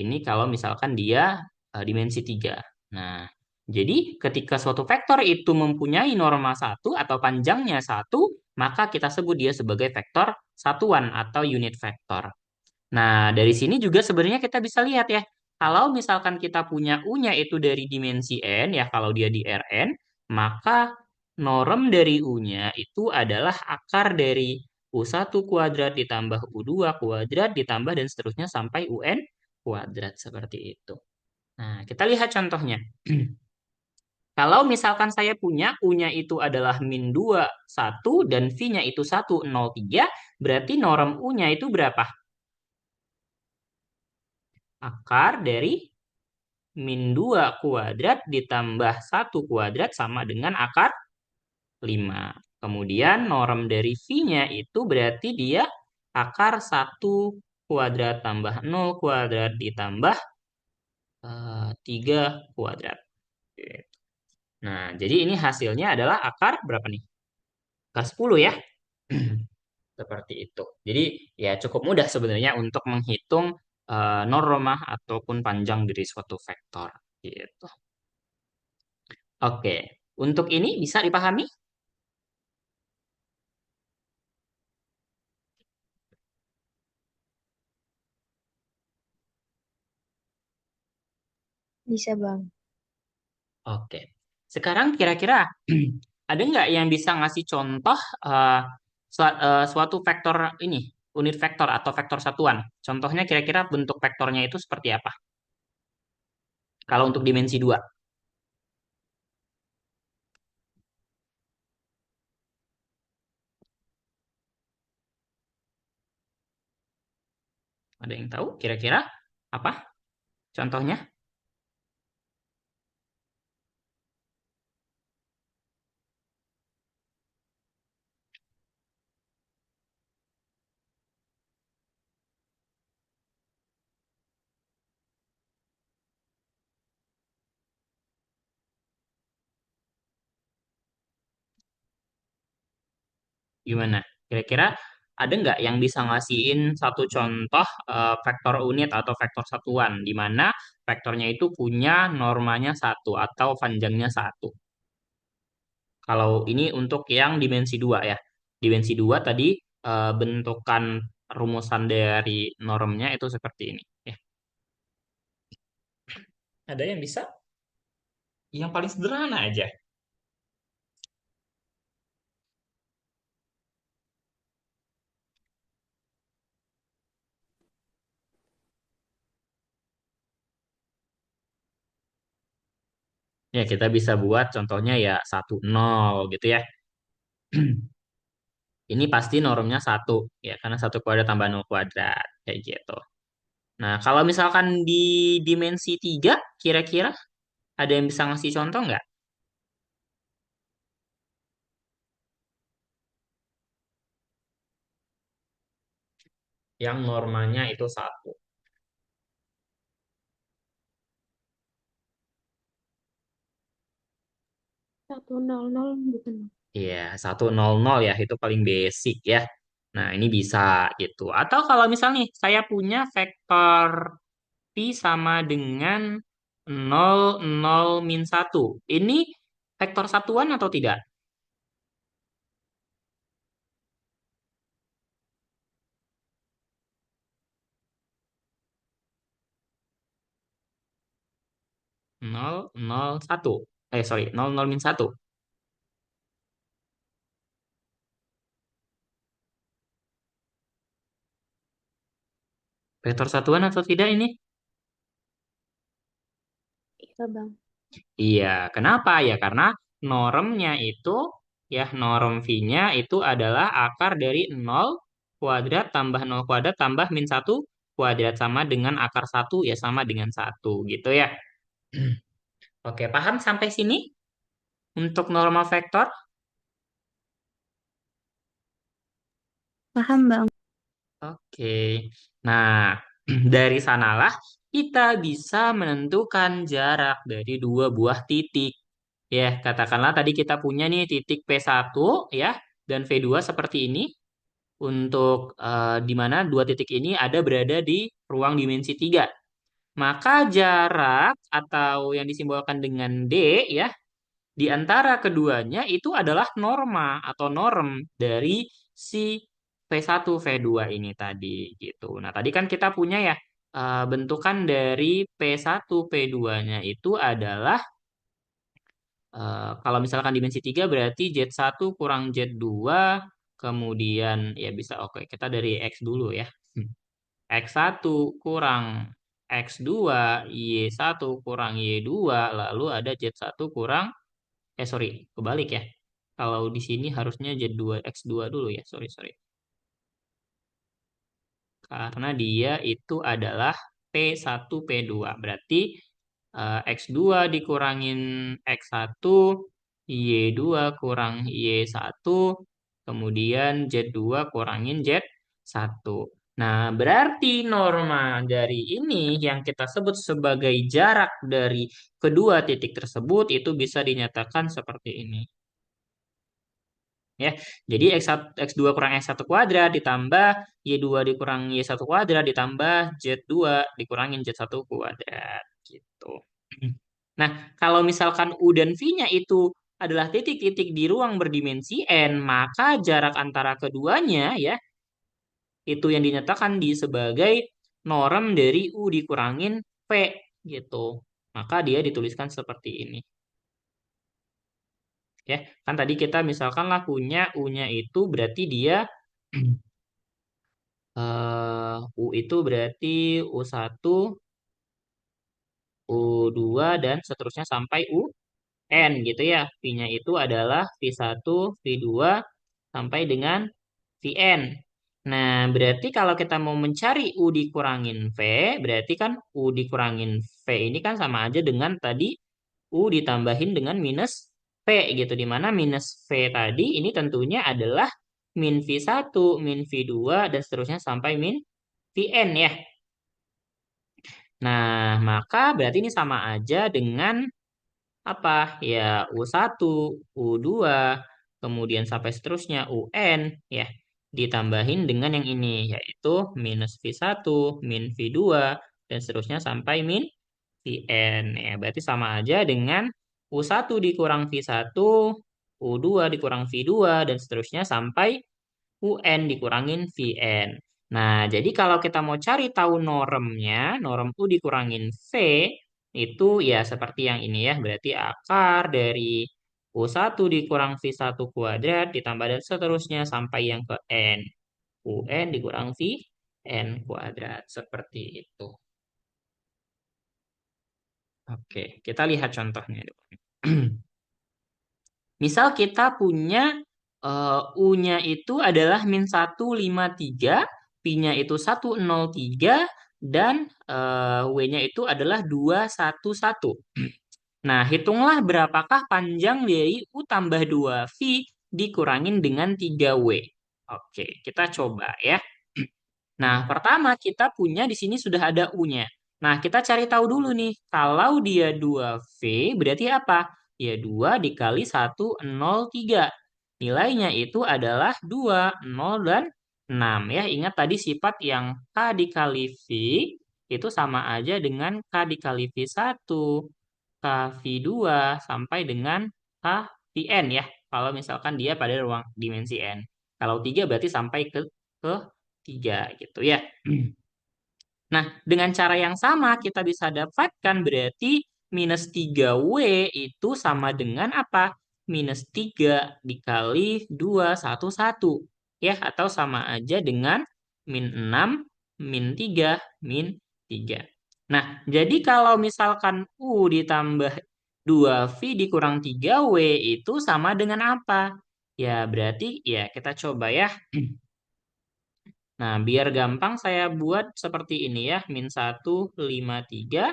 ini kalau misalkan dia dimensi 3. Nah, jadi ketika suatu vektor itu mempunyai norma satu atau panjangnya satu, maka kita sebut dia sebagai vektor satuan atau unit vektor. Nah, dari sini juga sebenarnya kita bisa lihat ya, kalau misalkan kita punya U-nya itu dari dimensi n, ya kalau dia di Rn, maka norm dari U-nya itu adalah akar dari U1 kuadrat ditambah U2 kuadrat ditambah dan seterusnya sampai UN kuadrat seperti itu. Nah, kita lihat contohnya. Kalau misalkan saya punya U-nya itu adalah min 2 1 dan V-nya itu 1,03, berarti norm U-nya itu berapa? Akar dari min 2 kuadrat ditambah 1 kuadrat sama dengan akar 5. Kemudian norm dari V-nya itu berarti dia akar 1 kuadrat tambah 0 kuadrat ditambah 3 kuadrat. Oke. Nah, jadi ini hasilnya adalah akar berapa nih? Akar 10 ya. Seperti itu. Jadi ya cukup mudah sebenarnya untuk menghitung norma ataupun panjang dari suatu vektor. Gitu. Oke, untuk ini bisa dipahami? Bisa, Bang. Oke. Sekarang kira-kira ada nggak yang bisa ngasih contoh eh, suatu vektor ini, unit vektor atau vektor satuan? Contohnya kira-kira bentuk vektornya itu seperti apa? Kalau untuk dimensi 2, ada yang tahu kira-kira apa contohnya? Gimana? Kira-kira ada nggak yang bisa ngasihin satu contoh vektor unit atau vektor satuan di mana vektornya itu punya normanya satu atau panjangnya satu? Kalau ini untuk yang dimensi 2 ya. Dimensi 2 tadi bentukan rumusan dari normnya itu seperti ini. Ya. Ada yang bisa? Yang paling sederhana aja. Ya, kita bisa buat contohnya ya 1,0 gitu ya. Ini pasti normnya satu ya, karena 1 kuadrat tambah 0 kuadrat. Kayak gitu. Nah, kalau misalkan di dimensi 3, kira-kira ada yang bisa ngasih contoh nggak? Yang normanya itu satu. 100 bukan. Iya, 100 ya, itu paling basic ya. Nah, ini bisa gitu. Atau kalau misalnya nih, saya punya vektor pi sama dengan 0, 0, min 1. Ini vektor satuan atau tidak? 0, 0, 1. Sorry, 0, 0, min 1. Vektor satuan atau tidak ini? Iya, Bang. Iya, kenapa? Ya karena normnya itu, ya norm V-nya itu adalah akar dari 0 kuadrat tambah 0 kuadrat tambah min 1 kuadrat sama dengan akar satu ya sama dengan satu gitu ya. Oke, paham sampai sini untuk norma vektor? Paham, Bang. Oke. Nah, dari sanalah kita bisa menentukan jarak dari dua buah titik. Ya, katakanlah tadi kita punya nih titik P1 ya dan V2 seperti ini untuk di mana dua titik ini ada berada di ruang dimensi 3. Maka jarak atau yang disimbolkan dengan D ya di antara keduanya itu adalah norma atau norm dari si V1 V2 ini tadi gitu. Nah, tadi kan kita punya ya bentukan dari P1 P2-nya itu adalah kalau misalkan dimensi 3 berarti Z1 kurang Z2 kemudian ya bisa oke kita dari X dulu ya. X1 kurang X2 Y1 kurang Y2, lalu ada Z1 kurang, sorry, kebalik ya. Kalau di sini harusnya Z2 X2 dulu ya, sorry, sorry. Karena dia itu adalah P1 P2. Berarti X2 dikurangin X1, Y2 kurang Y1, kemudian Z2 kurangin Z1. Nah, berarti norma dari ini yang kita sebut sebagai jarak dari kedua titik tersebut itu bisa dinyatakan seperti ini. Ya, jadi X2 kurang X1 kuadrat ditambah Y2 dikurang Y1 kuadrat ditambah Z2 dikurangin Z1 kuadrat gitu. Nah, kalau misalkan U dan V-nya itu adalah titik-titik di ruang berdimensi n, maka jarak antara keduanya ya itu yang dinyatakan sebagai norm dari U dikurangin V gitu. Maka dia dituliskan seperti ini. Ya, kan tadi kita misalkan lah punya U-nya itu berarti dia U itu berarti U1, U2 dan seterusnya sampai UN gitu ya. V-nya itu adalah V1, V2 sampai dengan Vn. Nah, berarti kalau kita mau mencari U dikurangin V, berarti kan U dikurangin V ini kan sama aja dengan tadi U ditambahin dengan minus V gitu. Dimana minus V tadi ini tentunya adalah min V1, min V2, dan seterusnya sampai min Vn ya. Nah, maka berarti ini sama aja dengan apa? Ya, U1, U2, kemudian sampai seterusnya UN ya. Ditambahin dengan yang ini yaitu minus V1, min V2, dan seterusnya sampai min Vn. Ya, berarti sama aja dengan U1 dikurang V1, U2 dikurang V2, dan seterusnya sampai UN dikurangin VN. Nah, jadi kalau kita mau cari tahu normnya, norm U dikurangin V, itu ya seperti yang ini ya, berarti akar dari U1 dikurang V1 kuadrat ditambah dan seterusnya sampai yang ke N. UN dikurang VN kuadrat, seperti itu. Oke, kita lihat contohnya. Misal kita punya U-nya itu adalah -153, P-nya itu 103, dan W-nya itu adalah 211. Nah, hitunglah berapakah panjang dari U tambah 2V dikurangin dengan 3W. Oke, kita coba ya. Nah, pertama kita punya di sini sudah ada U-nya. Nah, kita cari tahu dulu nih, kalau dia 2V berarti apa? Ya 2 dikali 103. Nilainya itu adalah 2, 0, dan 6 ya. Ingat tadi sifat yang K dikali V itu sama aja dengan K dikali V1, K V2, sampai dengan K Vn ya. Kalau misalkan dia pada ruang dimensi N. Kalau 3 berarti sampai ke 3 gitu ya. Nah, dengan cara yang sama kita bisa dapatkan berarti minus 3W itu sama dengan apa? Minus 3 dikali 211. Ya, atau sama aja dengan min 6, min 3, min 3. Nah, jadi kalau misalkan U ditambah 2V dikurang 3W itu sama dengan apa? Ya, berarti ya kita coba ya. Nah, biar gampang saya buat seperti ini ya, -153.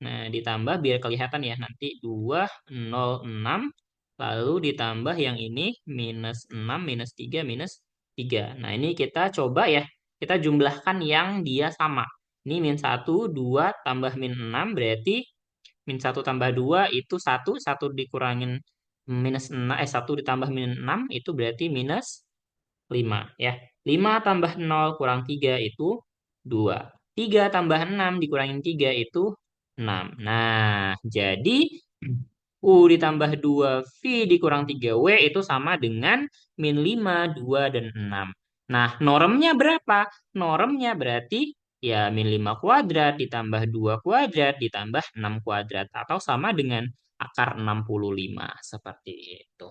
Nah, ditambah biar kelihatan ya, nanti 206, lalu ditambah yang ini -6, -3, -3. Nah, ini kita coba ya, kita jumlahkan yang dia sama. Ini -1, 2 tambah -6 berarti -1 tambah 2 itu 1, 1 dikurangin -6, 1 ditambah -6 itu berarti -5 ya. 5 tambah 0 kurang 3 itu 2. 3 tambah 6 dikurangin 3 itu 6. Nah, jadi U ditambah 2V dikurang 3W itu sama dengan -5, 2, dan 6. Nah, normnya berapa? Normnya berarti ya -5 kuadrat ditambah 2 kuadrat ditambah 6 kuadrat. Atau sama dengan akar 65. Seperti itu.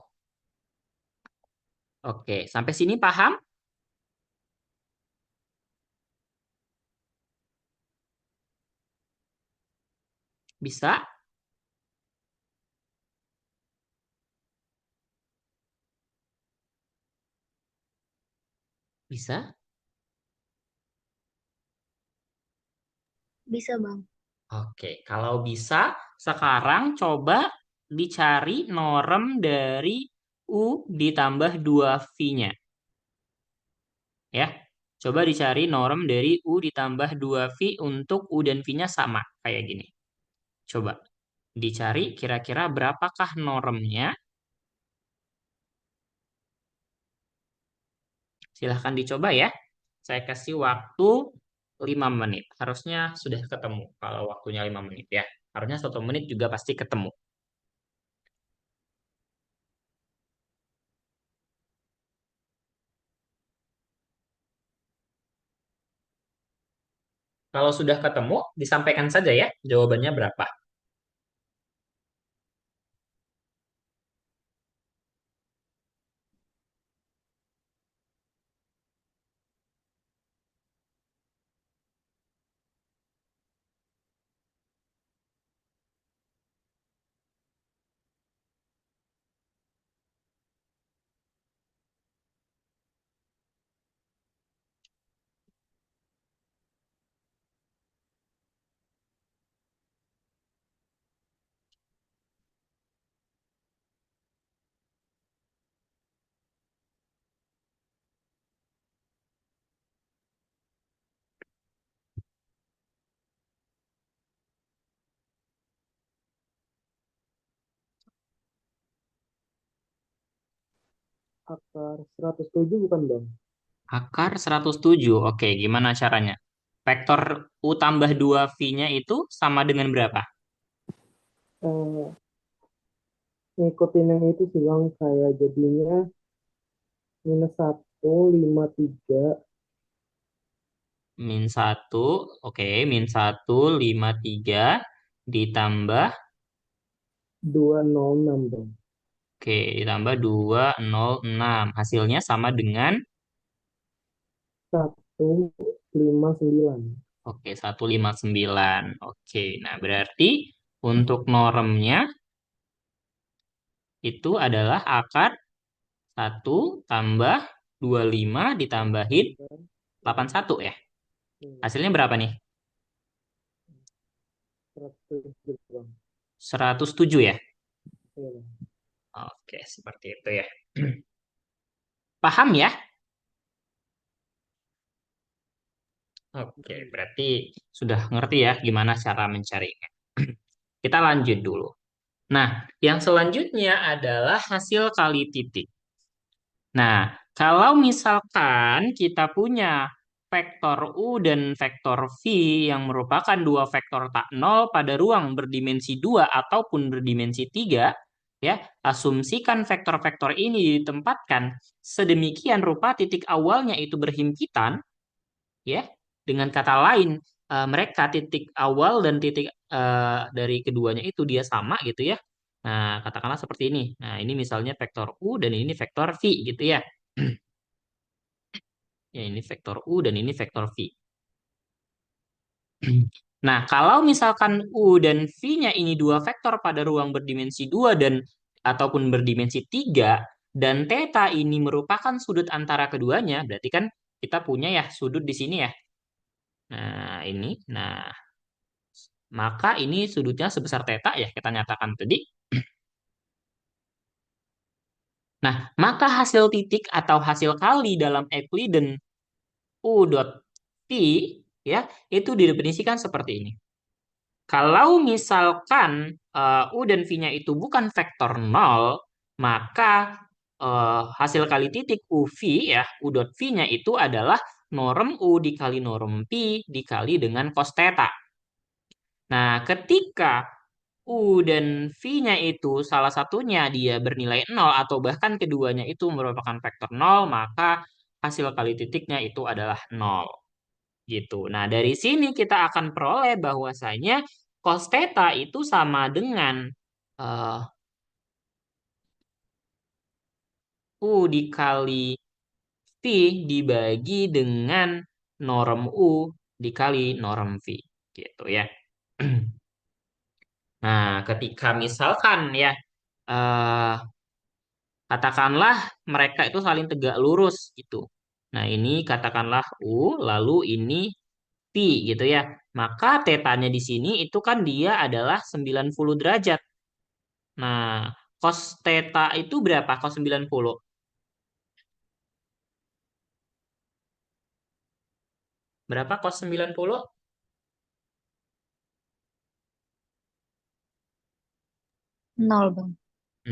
Oke, sampai sini paham? Bisa? Bisa? Bisa, Bang. Oke, kalau bisa, sekarang coba dicari norem dari U ditambah 2V-nya. Ya, coba dicari norem dari U ditambah 2V untuk U dan V-nya sama. Kayak gini. Coba dicari kira-kira berapakah normnya. Silahkan dicoba ya. Saya kasih waktu 5 menit. Harusnya sudah ketemu kalau waktunya 5 menit ya. Harusnya 1 menit juga pasti ketemu. Kalau sudah ketemu, disampaikan saja ya jawabannya berapa. Akar 107 bukan Bang? Akar 107. Oke, gimana caranya? Vektor U tambah 2V-nya itu sama dengan berapa? Eh, Ngikutin yang itu sih Bang, kayak jadinya -1, 5, 3, Min 1, oke, min 1, 5, 3, ditambah, 206 Bang. oke, ditambah 2, 0, 6. Hasilnya sama dengan, 159. oke, 159. Oke, nah berarti untuk normnya itu adalah akar 1 tambah 25 ditambahin Akar 81 ya. 1, Hasilnya berapa nih? 107 Bang. 107 ya? Iya, Bang. Oke, seperti itu ya. Paham ya? Oke, berarti sudah ngerti ya gimana cara mencarinya. Kita lanjut dulu. Nah, yang selanjutnya adalah hasil kali titik. Nah, kalau misalkan kita punya vektor U dan vektor V yang merupakan dua vektor tak nol pada ruang berdimensi 2 ataupun berdimensi 3, ya, asumsikan vektor-vektor ini ditempatkan sedemikian rupa titik awalnya itu berhimpitan, ya. Dengan kata lain, mereka titik awal dan titik dari keduanya itu dia sama gitu ya. Nah, katakanlah seperti ini. Nah, ini misalnya vektor U dan ini vektor V gitu ya. Ya, ini vektor U dan ini vektor V. Nah, kalau misalkan U dan V-nya ini dua vektor pada ruang berdimensi 2 dan ataupun berdimensi 3 dan theta ini merupakan sudut antara keduanya, berarti kan kita punya ya sudut di sini ya. Nah, ini. Nah, maka ini sudutnya sebesar theta ya kita nyatakan tadi. Nah, maka hasil titik atau hasil kali dalam Euclidean U dot T ya itu didefinisikan seperti ini. Kalau misalkan U dan V-nya itu bukan vektor nol, maka hasil kali titik UV ya, U dot V-nya itu adalah norm U dikali norm P dikali dengan cos theta. Nah, ketika U dan V-nya itu salah satunya dia bernilai nol atau bahkan keduanya itu merupakan vektor nol, maka hasil kali titiknya itu adalah nol. Gitu. Nah, dari sini kita akan peroleh bahwasanya cos theta itu sama dengan eh, U dikali V dibagi dengan norm U dikali norm V. Gitu ya. Nah, ketika misalkan ya, eh, katakanlah mereka itu saling tegak lurus gitu. Nah, ini katakanlah U, lalu ini Pi gitu ya. Maka tetanya di sini itu kan dia adalah 90 derajat. Nah, cos theta itu berapa? Cos 90. Berapa cos 90? Nol, Bang.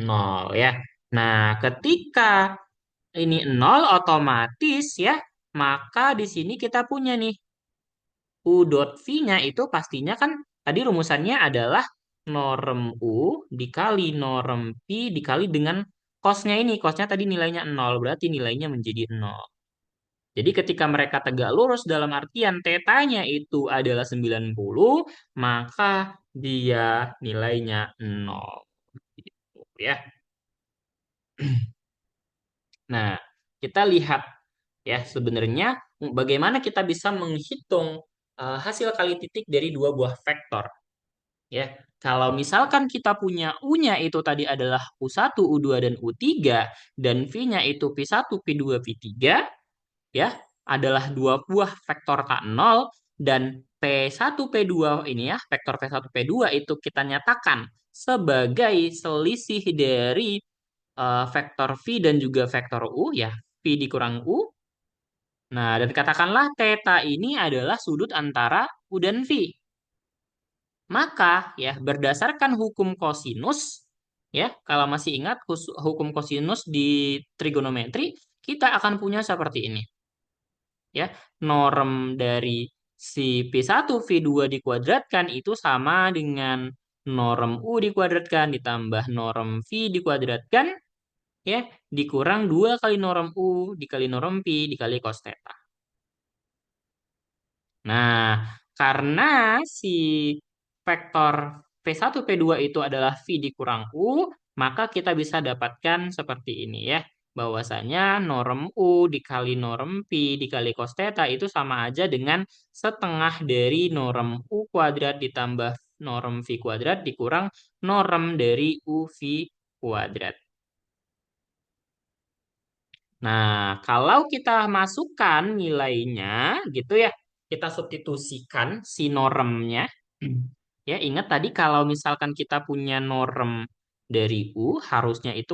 Nol ya. Nah, ketika ini nol otomatis ya, maka di sini kita punya nih U dot V-nya itu pastinya kan tadi rumusannya adalah norm U dikali norm P dikali dengan cosnya ini. Cosnya tadi nilainya nol, berarti nilainya menjadi nol. Jadi ketika mereka tegak lurus dalam artian tetanya itu adalah 90, maka dia nilainya nol. Gitu ya. Nah, kita lihat ya sebenarnya bagaimana kita bisa menghitung hasil kali titik dari dua buah vektor ya. Kalau misalkan kita punya U-nya itu tadi adalah U1, U2 dan U3 dan V-nya itu P1, P2, P3 ya adalah dua buah vektor K0 dan P1, P2 ini ya, vektor P1, P2 itu kita nyatakan sebagai selisih dari vektor V dan juga vektor U ya, V dikurang U. Nah, dan katakanlah theta ini adalah sudut antara U dan V. Maka ya berdasarkan hukum kosinus ya, kalau masih ingat hukum kosinus di trigonometri, kita akan punya seperti ini. Ya, norm dari si P1 V2 dikuadratkan itu sama dengan norm U dikuadratkan ditambah norm V dikuadratkan ya dikurang 2 kali norm U dikali norm P dikali cos theta. Nah, karena si vektor P1 P2 itu adalah V dikurang U, maka kita bisa dapatkan seperti ini ya. Bahwasanya norm U dikali norm P dikali cos theta itu sama aja dengan setengah dari norm U kuadrat ditambah norm V kuadrat dikurang norm dari UV kuadrat. Nah, kalau kita masukkan nilainya gitu ya, kita substitusikan si normnya. Ya, ingat tadi kalau misalkan kita punya norm dari U, harusnya itu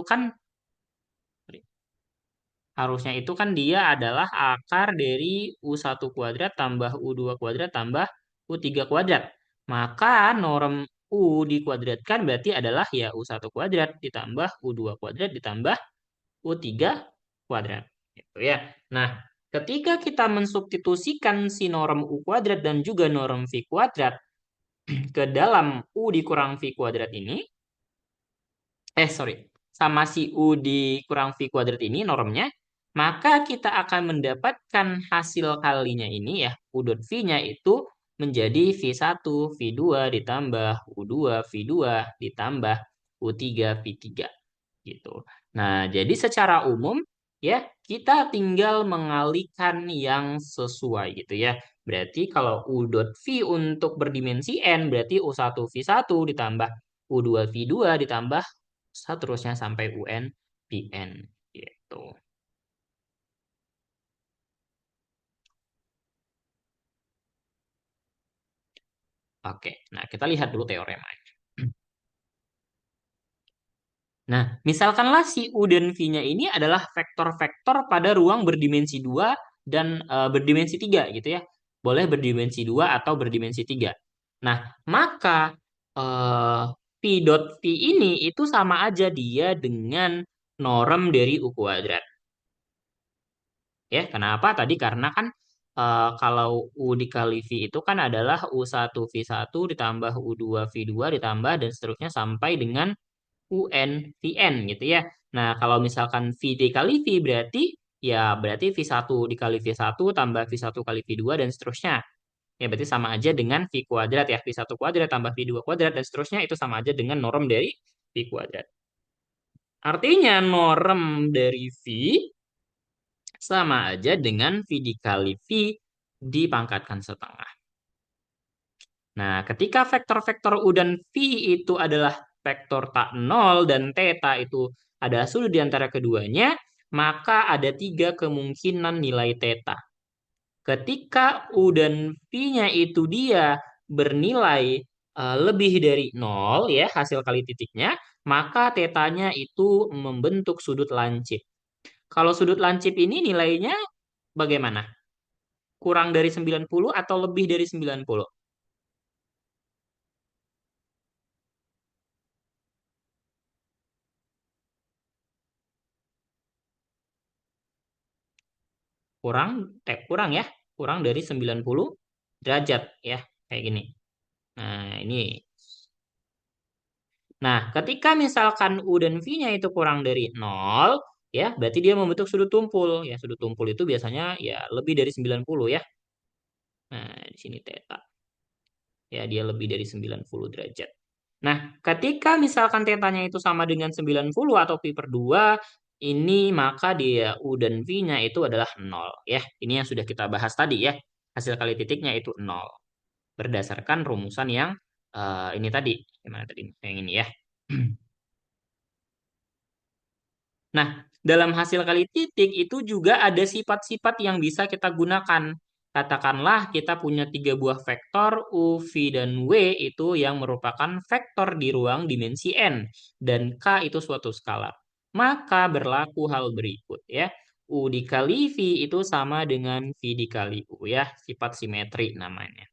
kan dia adalah akar dari U1 kuadrat tambah U2 kuadrat tambah U3 kuadrat. Maka norm U dikuadratkan berarti adalah ya U1 kuadrat ditambah U2 kuadrat ditambah U3 kuadrat. Gitu ya. Nah, ketika kita mensubstitusikan si norm U kuadrat dan juga norm V kuadrat ke dalam U dikurang V kuadrat ini, sorry, sama si U dikurang V kuadrat ini normnya, maka kita akan mendapatkan hasil kalinya ini ya, U dot V-nya itu menjadi V1, V2 ditambah U2, V2 ditambah U3, V3 gitu. Nah, jadi secara umum ya kita tinggal mengalihkan yang sesuai gitu ya. Berarti kalau U dot V untuk berdimensi N berarti U1 V1 ditambah U2 V2 ditambah seterusnya sampai UN PN gitu. Oke, nah kita lihat dulu teoremanya. Nah, misalkanlah si U dan V-nya ini adalah vektor-vektor pada ruang berdimensi 2 dan berdimensi 3 gitu ya. Boleh berdimensi 2 atau berdimensi 3. Nah, maka eh, P dot V ini itu sama aja dia dengan norm dari U kuadrat. Ya, kenapa? Tadi karena kan kalau U dikali V itu kan adalah U1 V1 ditambah U2 V2 ditambah dan seterusnya sampai dengan UN, VN gitu ya. Nah, kalau misalkan V dikali V berarti V1 dikali V1 tambah V1 kali V2 dan seterusnya. Ya, berarti sama aja dengan V kuadrat ya. V1 kuadrat tambah V2 kuadrat dan seterusnya itu sama aja dengan norm dari V kuadrat. Artinya norm dari V sama aja dengan V dikali V dipangkatkan setengah. Nah, ketika vektor-vektor U dan V itu adalah vektor tak nol dan theta itu adalah sudut di antara keduanya, maka ada tiga kemungkinan nilai theta. Ketika U dan V-nya itu dia bernilai lebih dari nol ya hasil kali titiknya, maka tetanya itu membentuk sudut lancip. Kalau sudut lancip ini nilainya bagaimana? Kurang dari 90 atau lebih dari 90? Kurang, kurang ya. Kurang dari 90 derajat ya. Kayak gini. Nah, ini. Nah, ketika misalkan U dan V-nya itu kurang dari nol ya, berarti dia membentuk sudut tumpul. Ya, sudut tumpul itu biasanya ya lebih dari 90 ya. Nah, di sini theta. Ya, dia lebih dari 90 derajat. Nah, ketika misalkan tetanya itu sama dengan 90 atau pi per 2, ini maka dia U dan V-nya itu adalah nol. Ya, ini yang sudah kita bahas tadi ya. Hasil kali titiknya itu nol. Berdasarkan rumusan yang ini tadi. Gimana tadi? Yang ini ya. Nah, dalam hasil kali titik itu juga ada sifat-sifat yang bisa kita gunakan. Katakanlah kita punya tiga buah vektor U, V, dan W itu yang merupakan vektor di ruang dimensi N. Dan K itu suatu skalar. Maka berlaku hal berikut ya. U dikali V itu sama dengan V dikali U ya. Sifat simetri namanya.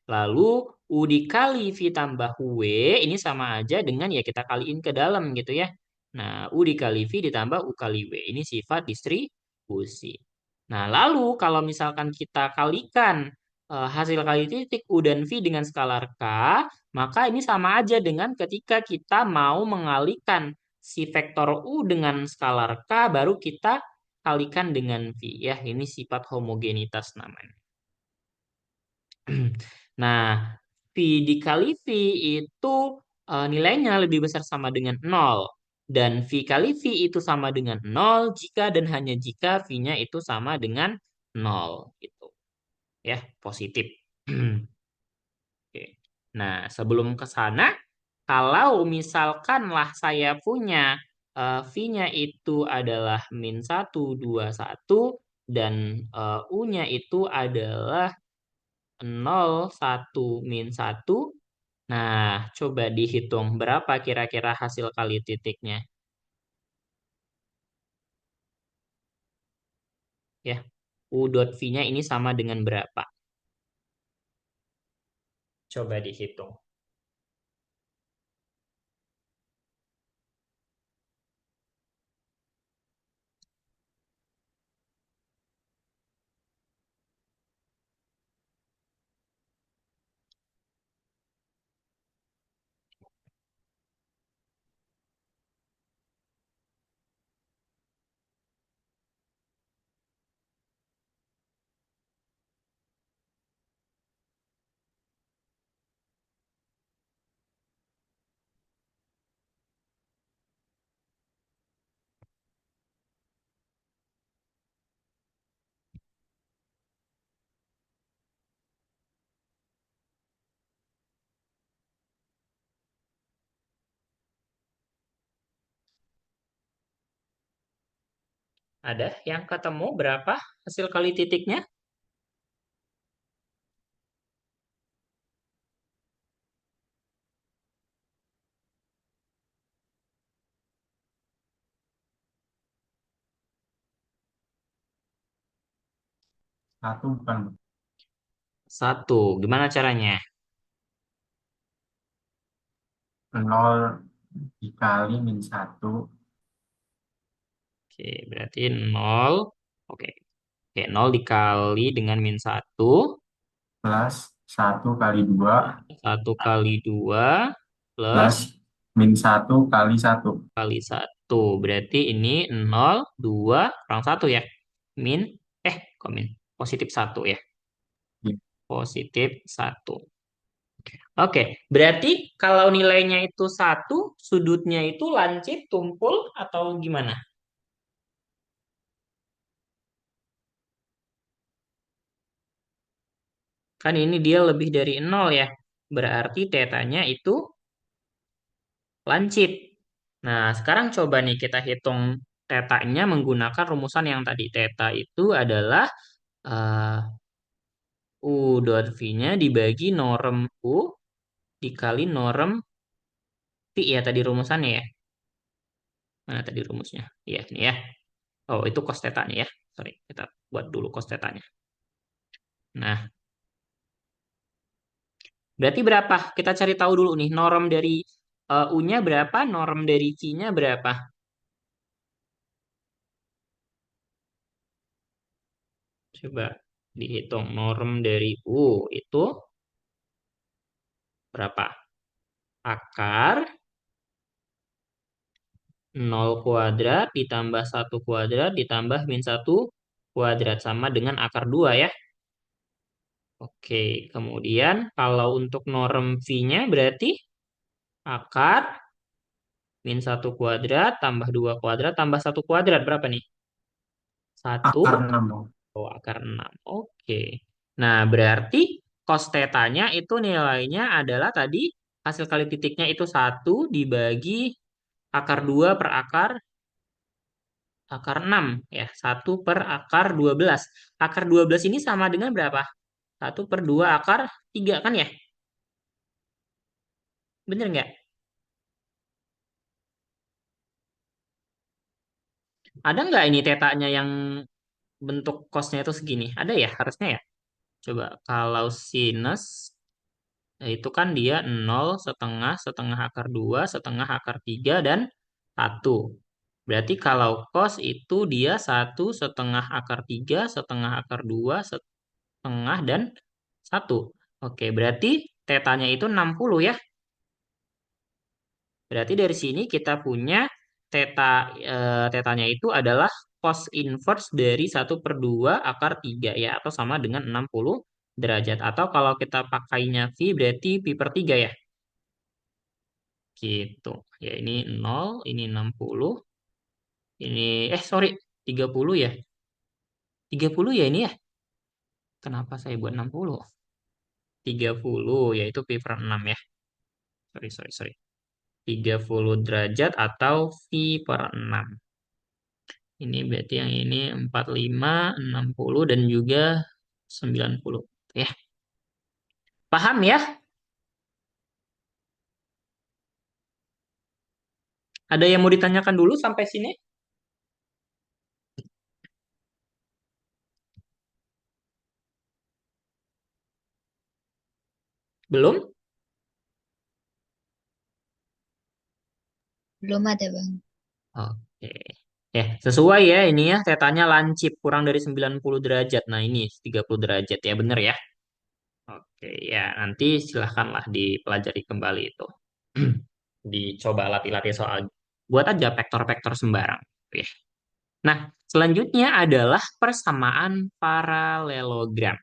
Lalu U dikali V tambah W ini sama aja dengan ya kita kaliin ke dalam gitu ya. Nah, U dikali V ditambah U kali W. Ini sifat distribusi. Nah, lalu kalau misalkan kita kalikan hasil kali titik U dan V dengan skalar K, maka ini sama aja dengan ketika kita mau mengalihkan si vektor U dengan skalar K, baru kita kalikan dengan V. Ya, ini sifat homogenitas namanya. Nah, V dikali V itu nilainya lebih besar sama dengan nol. Dan V kali V itu sama dengan nol jika dan hanya jika V-nya itu sama dengan nol. Gitu. Ya, positif. Oke. Nah, sebelum ke sana, kalau misalkanlah saya punya V-nya itu adalah min 1, 2, 1, dan U-nya itu adalah 0, 1, min 1. Nah, coba dihitung berapa kira-kira hasil kali titiknya. Ya, U dot V-nya ini sama dengan berapa? Coba dihitung. Ada yang ketemu berapa hasil kali titiknya? Satu bukan. Satu. Gimana caranya? Nol dikali min satu Oke, berarti 0. Oke. Oke, 0 dikali dengan min 1. plus satu kali dua 1 kali 2 plus plus min satu kali satu. kali 1. Berarti ini 0, 2, kurang 1 ya. Min, kok min? Positif 1 ya. Positif 1. Oke, berarti kalau nilainya itu 1, sudutnya itu lancip, tumpul, atau gimana? Kan ini dia lebih dari 0 ya. berarti tetanya itu lancip. Nah, sekarang coba nih kita hitung tetanya menggunakan rumusan yang tadi. Teta itu adalah eh, U dot V-nya dibagi norm U dikali norm V ya tadi rumusannya ya. Mana tadi rumusnya? Iya, ini ya. Oh, itu cos tetanya ya. Sorry, kita buat dulu cos tetanya. Nah, berarti berapa? Kita cari tahu dulu nih. Norm dari U-nya berapa? Norm dari V-nya berapa? Coba dihitung. Norm dari U itu berapa? Akar 0 kuadrat ditambah 1 kuadrat ditambah min 1 kuadrat. Sama dengan akar 2 ya. Oke, kemudian kalau untuk norm V-nya berarti akar min 1 kuadrat tambah 2 kuadrat tambah 1 kuadrat. Berapa nih? Satu. Akar 6 dong. Oh, akar 6. Oke. Nah, berarti cos tetanya itu nilainya adalah tadi hasil kali titiknya itu 1 dibagi akar 2 per akar 6 ya. 1 per akar 12. Akar 12 ini sama dengan berapa? 1/2 akar 3 kan ya? Bener nggak? Ada nggak ini tetanya yang bentuk cosnya itu segini? Ada ya? Harusnya ya. Coba kalau sinus itu kan dia 0 setengah setengah akar 2 setengah akar 3 dan 1. Berarti kalau cos itu dia 1 setengah akar 3 setengah akar 2 setengah dan 1. Oke, berarti tetanya itu 60 ya. Berarti dari sini kita punya tetanya itu adalah cos inverse dari 1/2 akar 3 ya. Atau sama dengan 60 derajat. Atau kalau kita pakainya V berarti pi per 3 ya. Gitu. Ya ini 0, ini 60, ini sorry, 30 ya. 30 ya ini ya. Kenapa saya buat 60? 30 yaitu pi per 6 ya. Sorry, sorry, sorry. 30 derajat atau V per 6. Ini berarti yang ini 45, 60 dan juga 90. Ya. Paham ya? Ada yang mau ditanyakan dulu sampai sini? Belum? Belum ada, Bang. Oke. Ya, sesuai ya ini ya, tetanya lancip kurang dari 90 derajat. Nah, ini 30 derajat ya, bener ya? Oke, ya nanti silahkanlah dipelajari kembali itu. Dicoba latih-latih soal. Buat aja vektor-vektor sembarang. Ya. Nah, selanjutnya adalah persamaan paralelogram.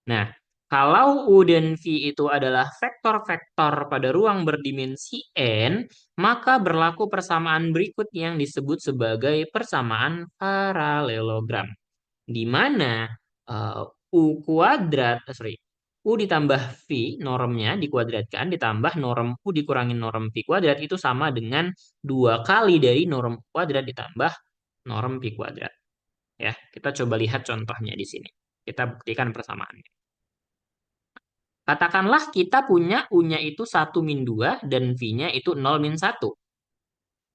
Nah, kalau U dan V itu adalah vektor-vektor pada ruang berdimensi n, maka berlaku persamaan berikut yang disebut sebagai persamaan paralelogram. Di mana U kuadrat, U ditambah V, normnya dikuadratkan, ditambah norm U dikurangi norm V kuadrat, itu sama dengan 2 kali dari norm kuadrat ditambah norm V kuadrat. Ya, kita coba lihat contohnya di sini. Kita buktikan persamaannya. Katakanlah kita punya U-nya itu 1 min 2 dan V-nya itu 0 min 1.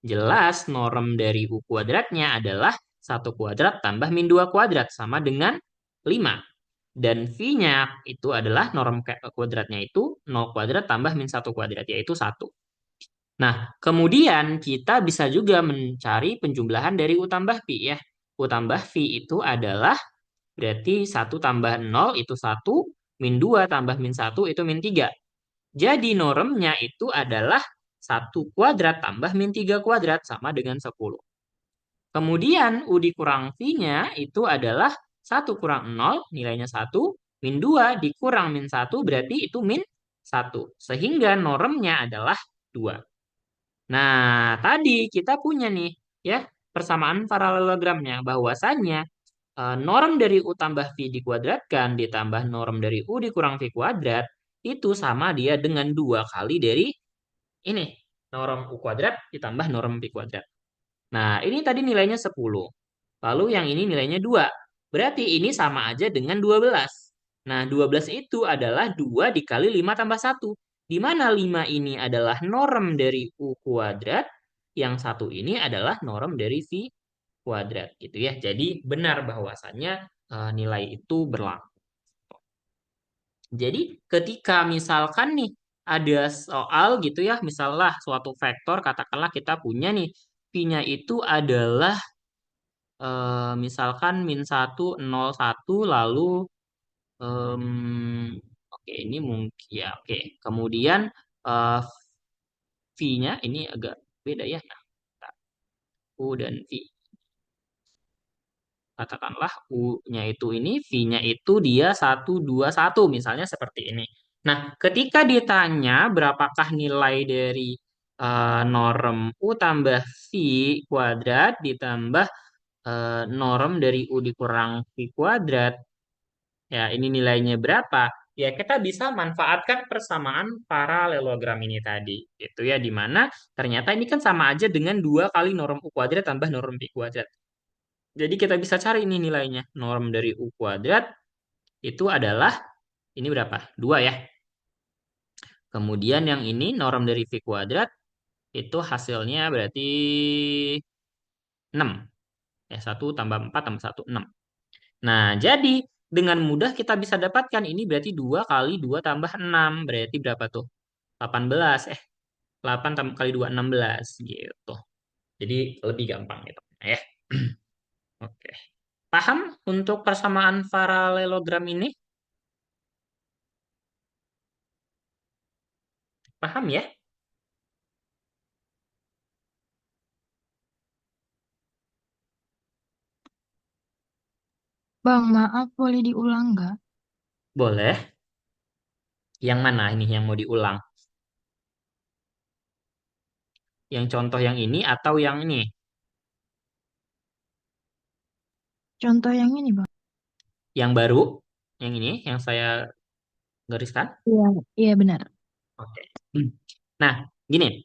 Jelas norm dari U kuadratnya adalah 1 kuadrat tambah min 2 kuadrat sama dengan 5. Dan V-nya itu adalah norm kuadratnya itu 0 kuadrat tambah min 1 kuadrat yaitu 1. Nah, kemudian kita bisa juga mencari penjumlahan dari U tambah V ya. U tambah V itu adalah berarti 1 tambah 0 itu 1, min 2 tambah min 1 itu min 3. Jadi normnya itu adalah 1 kuadrat tambah min 3 kuadrat sama dengan 10. Kemudian U dikurang V-nya itu adalah 1 kurang 0, nilainya 1, min 2 dikurang min 1 berarti itu min 1. Sehingga normnya adalah 2. Nah, tadi kita punya nih ya persamaan paralelogramnya bahwasannya norm dari U tambah V dikuadratkan ditambah norm dari U dikurang V kuadrat itu sama dia dengan 2 kali dari ini. Norm U kuadrat ditambah norm V kuadrat. Nah, ini tadi nilainya 10. Lalu yang ini nilainya 2. Berarti ini sama aja dengan 12. Nah, 12 itu adalah 2 dikali 5 tambah 1. Di mana 5 ini adalah norm dari U kuadrat, yang satu ini adalah norm dari V kuadrat gitu ya. Jadi benar bahwasannya nilai itu berlaku. Jadi ketika misalkan nih ada soal gitu ya, misalnya suatu vektor katakanlah kita punya nih V-nya itu adalah misalkan -1, 0, 1 lalu oke ini mungkin ya oke. Kemudian eh, V-nya ini agak beda ya. Nah, U dan V. Katakanlah U-nya itu ini, V-nya itu dia 1, 2, 1. Misalnya seperti ini. Nah, ketika ditanya berapakah nilai dari norm U tambah V kuadrat ditambah norm dari U dikurang V kuadrat, ya ini nilainya berapa? Ya kita bisa manfaatkan persamaan paralelogram ini tadi. Itu ya, di mana ternyata ini kan sama aja dengan 2 kali norm U kuadrat tambah norm V kuadrat. Jadi kita bisa cari ini nilainya. Norm dari U kuadrat itu adalah, ini berapa? 2 ya. Kemudian yang ini norm dari V kuadrat itu hasilnya berarti 6. Ya, 1 tambah 4 tambah 1, 6. Nah, jadi dengan mudah kita bisa dapatkan ini berarti 2 kali 2 tambah 6. Berarti berapa tuh? 18. 8 kali 2, 16 gitu. Jadi lebih gampang gitu. Ya. Oke. Paham untuk persamaan paralelogram ini? Paham ya? Bang, maaf boleh diulang nggak? Boleh. Yang mana ini yang mau diulang? Yang contoh yang ini atau yang ini? Contoh yang ini, Bang. Yang baru? Yang ini yang saya gariskan? Iya, iya benar. Oke. Nah, gini.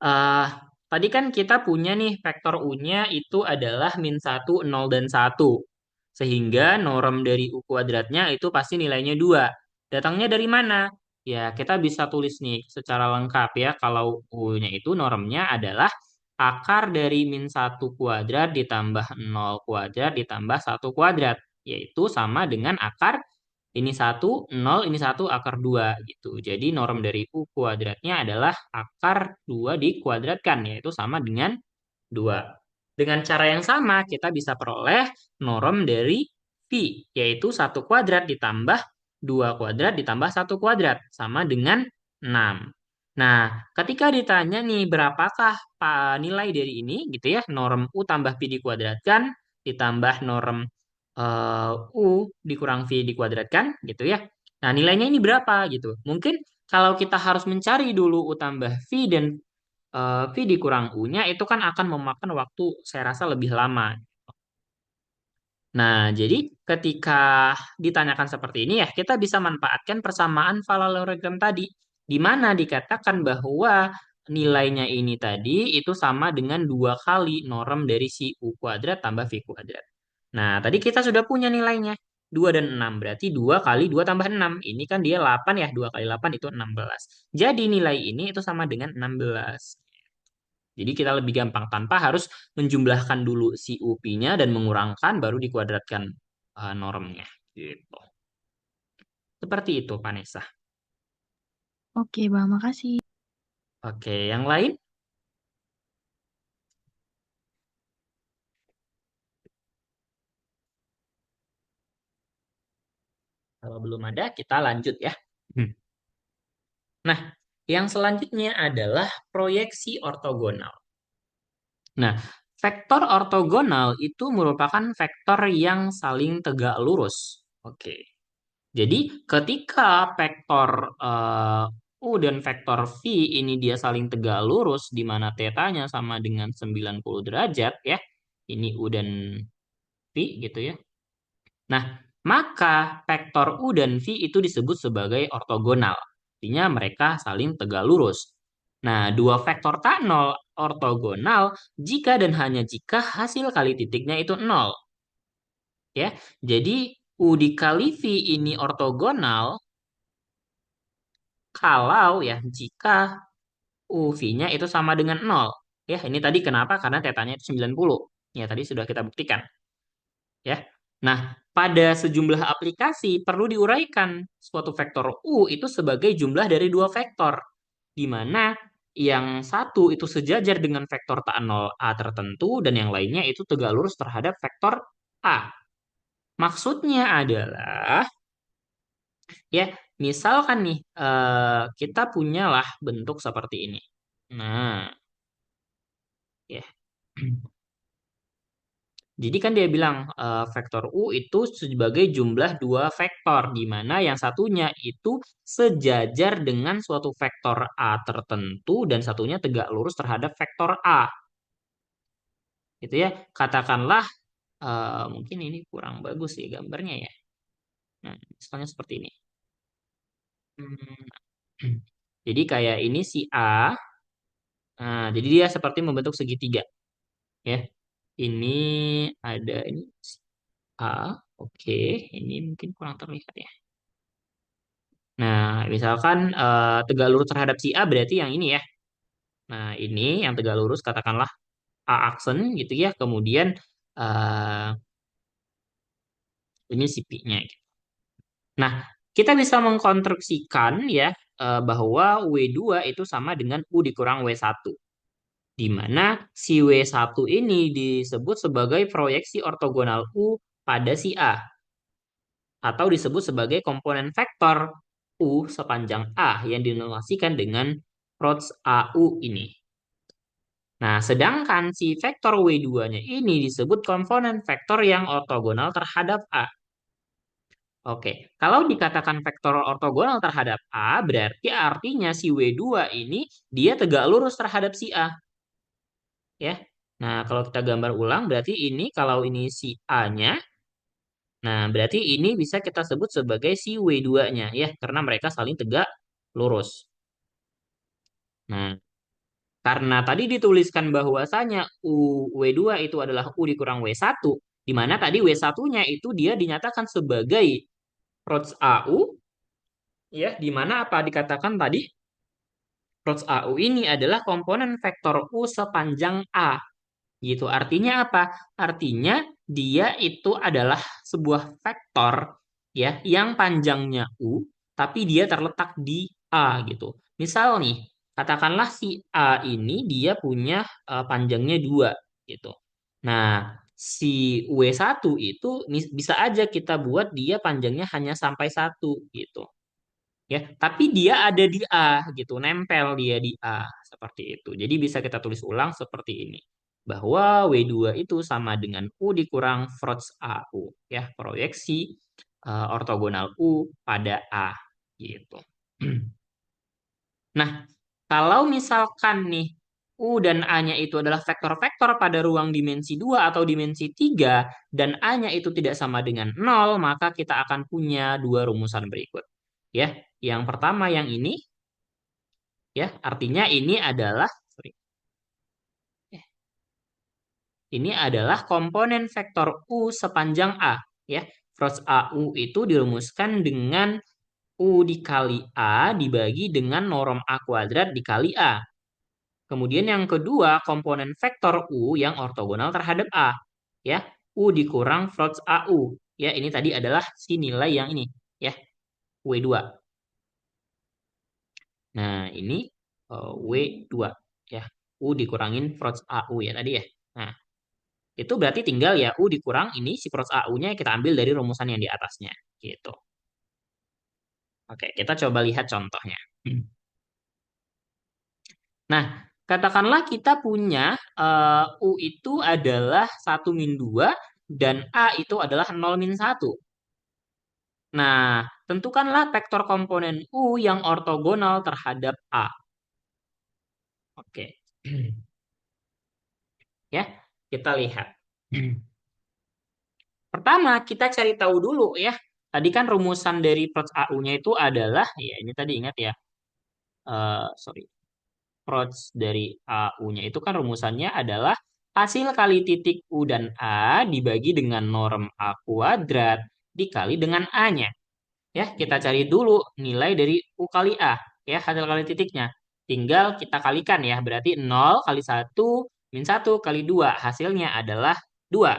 eh Tadi kan kita punya nih vektor U-nya itu adalah -1, 0, dan 1. Sehingga norm dari U kuadratnya itu pasti nilainya 2. Datangnya dari mana? Ya, kita bisa tulis nih secara lengkap ya. Kalau U-nya itu normnya adalah akar dari -1 kuadrat ditambah 0 kuadrat ditambah 1 kuadrat. Yaitu sama dengan akar ini 1, 0, ini 1, akar 2 gitu. Jadi norm dari U kuadratnya adalah akar 2 dikuadratkan, yaitu sama dengan 2. Dengan cara yang sama, kita bisa peroleh norm dari V, yaitu 1 kuadrat ditambah 2 kuadrat ditambah 1 kuadrat, sama dengan 6. Nah, ketika ditanya nih berapakah nilai dari ini gitu ya, norm U tambah V dikuadratkan, ditambah norm U dikurang V dikuadratkan gitu ya. Nah, nilainya ini berapa gitu. Mungkin kalau kita harus mencari dulu U tambah V dan V dikurang U-nya itu kan akan memakan waktu saya rasa lebih lama. Nah, jadi ketika ditanyakan seperti ini ya, kita bisa manfaatkan persamaan paralelogram tadi, di mana dikatakan bahwa nilainya ini tadi itu sama dengan 2 kali norm dari si U kuadrat tambah V kuadrat. Nah, tadi kita sudah punya nilainya. 2 dan 6. Berarti 2 kali 2 tambah 6. Ini kan dia 8 ya. 2 kali 8 itu 16. Jadi nilai ini itu sama dengan 16. Jadi kita lebih gampang tanpa harus menjumlahkan dulu si UP-nya dan mengurangkan baru dikuadratkan normnya. Gitu. Seperti itu, Vanessa. Oke, Bang, makasih. Oke, yang lain? Kalau belum ada, kita lanjut ya. Nah, yang selanjutnya adalah proyeksi ortogonal. Nah, vektor ortogonal itu merupakan vektor yang saling tegak lurus. Oke. Jadi, ketika vektor U dan vektor V ini dia saling tegak lurus, di mana θ-nya sama dengan 90 derajat ya. Ini U dan V gitu ya. Nah, maka vektor U dan V itu disebut sebagai ortogonal. Artinya mereka saling tegak lurus. Nah, dua vektor tak nol ortogonal jika dan hanya jika hasil kali titiknya itu nol. Ya, jadi U dikali V ini ortogonal kalau ya jika UV-nya itu sama dengan nol. Ya, ini tadi kenapa? Karena tetanya itu 90. Ya, tadi sudah kita buktikan. Ya. Nah, pada sejumlah aplikasi perlu diuraikan suatu vektor U itu sebagai jumlah dari dua vektor, di mana yang satu itu sejajar dengan vektor tak nol A tertentu dan yang lainnya itu tegak lurus terhadap vektor A. Maksudnya adalah ya, misalkan nih kita punyalah bentuk seperti ini. Nah, ya. Jadi kan dia bilang vektor U itu sebagai jumlah dua vektor, di mana yang satunya itu sejajar dengan suatu vektor A tertentu dan satunya tegak lurus terhadap vektor A. Gitu ya. Katakanlah mungkin ini kurang bagus sih gambarnya ya. Nah, misalnya seperti ini. Hmm. Jadi kayak ini si A. Nah, jadi dia seperti membentuk segitiga, ya. Ini ada ini si A. Oke, ini mungkin kurang terlihat ya. Nah, misalkan tegak lurus terhadap si A berarti yang ini ya. Nah, ini yang tegak lurus katakanlah A aksen gitu ya. Kemudian eh, ini si P-nya. Gitu. Nah, kita bisa mengkonstruksikan ya bahwa W2 itu sama dengan U dikurang W1. Di mana si W1 ini disebut sebagai proyeksi ortogonal U pada si A. Atau disebut sebagai komponen vektor U sepanjang A yang dinolasikan dengan prots AU ini. Nah, sedangkan si vektor W2-nya ini disebut komponen vektor yang ortogonal terhadap A. Oke, kalau dikatakan vektor ortogonal terhadap A, berarti artinya si W2 ini dia tegak lurus terhadap si A. Ya. Nah, kalau kita gambar ulang, berarti ini kalau ini si A-nya, nah berarti ini bisa kita sebut sebagai si W2-nya, ya, karena mereka saling tegak lurus. Nah, karena tadi dituliskan bahwasanya W2 itu adalah U dikurang W1, di mana tadi W1-nya itu dia dinyatakan sebagai prots AU, ya, di mana apa dikatakan tadi? Prots AU ini adalah komponen vektor U sepanjang A, gitu. Artinya apa? Artinya dia itu adalah sebuah vektor, ya, yang panjangnya U, tapi dia terletak di A, gitu. Misal nih, katakanlah si A ini dia punya panjangnya 2 gitu. Nah, si W1 itu bisa aja kita buat dia panjangnya hanya sampai 1 gitu. Ya, tapi dia ada di A gitu, nempel dia di A seperti itu. Jadi bisa kita tulis ulang seperti ini. Bahwa W2 itu sama dengan U dikurang Frots AU, ya, proyeksi ortogonal U pada A gitu. Nah, kalau misalkan nih U dan A-nya itu adalah vektor-vektor pada ruang dimensi 2 atau dimensi 3 dan A-nya itu tidak sama dengan 0, maka kita akan punya dua rumusan berikut. Ya, yang pertama yang ini, ya, artinya ini adalah sorry, ini adalah komponen vektor U sepanjang A, ya. Cross AU itu dirumuskan dengan U dikali A dibagi dengan norm A kuadrat dikali A. Kemudian yang kedua, komponen vektor U yang ortogonal terhadap A. Ya, U dikurang Frots AU. Ya, ini tadi adalah si nilai yang ini. Ya, W2. Nah, ini W2. Ya, U dikurangin Frots AU ya tadi ya. Nah, itu berarti tinggal ya U dikurang ini si Frots AU-nya kita ambil dari rumusan yang di atasnya. Gitu. Oke, kita coba lihat contohnya. Nah, katakanlah kita punya U itu adalah 1-2 dan A itu adalah 0-1. Nah, tentukanlah vektor komponen U yang ortogonal terhadap A. Oke. Ya, kita lihat. Pertama, kita cari tahu dulu ya. Tadi kan rumusan dari proc AU-nya itu adalah, ya ini tadi ingat ya, sorry, proc dari AU-nya itu kan rumusannya adalah hasil kali titik U dan A dibagi dengan norm A kuadrat dikali dengan A-nya. Ya, kita cari dulu nilai dari U kali A, ya, hasil kali titiknya. Tinggal kita kalikan ya, berarti 0 kali 1 min 1 kali 2, hasilnya adalah 2.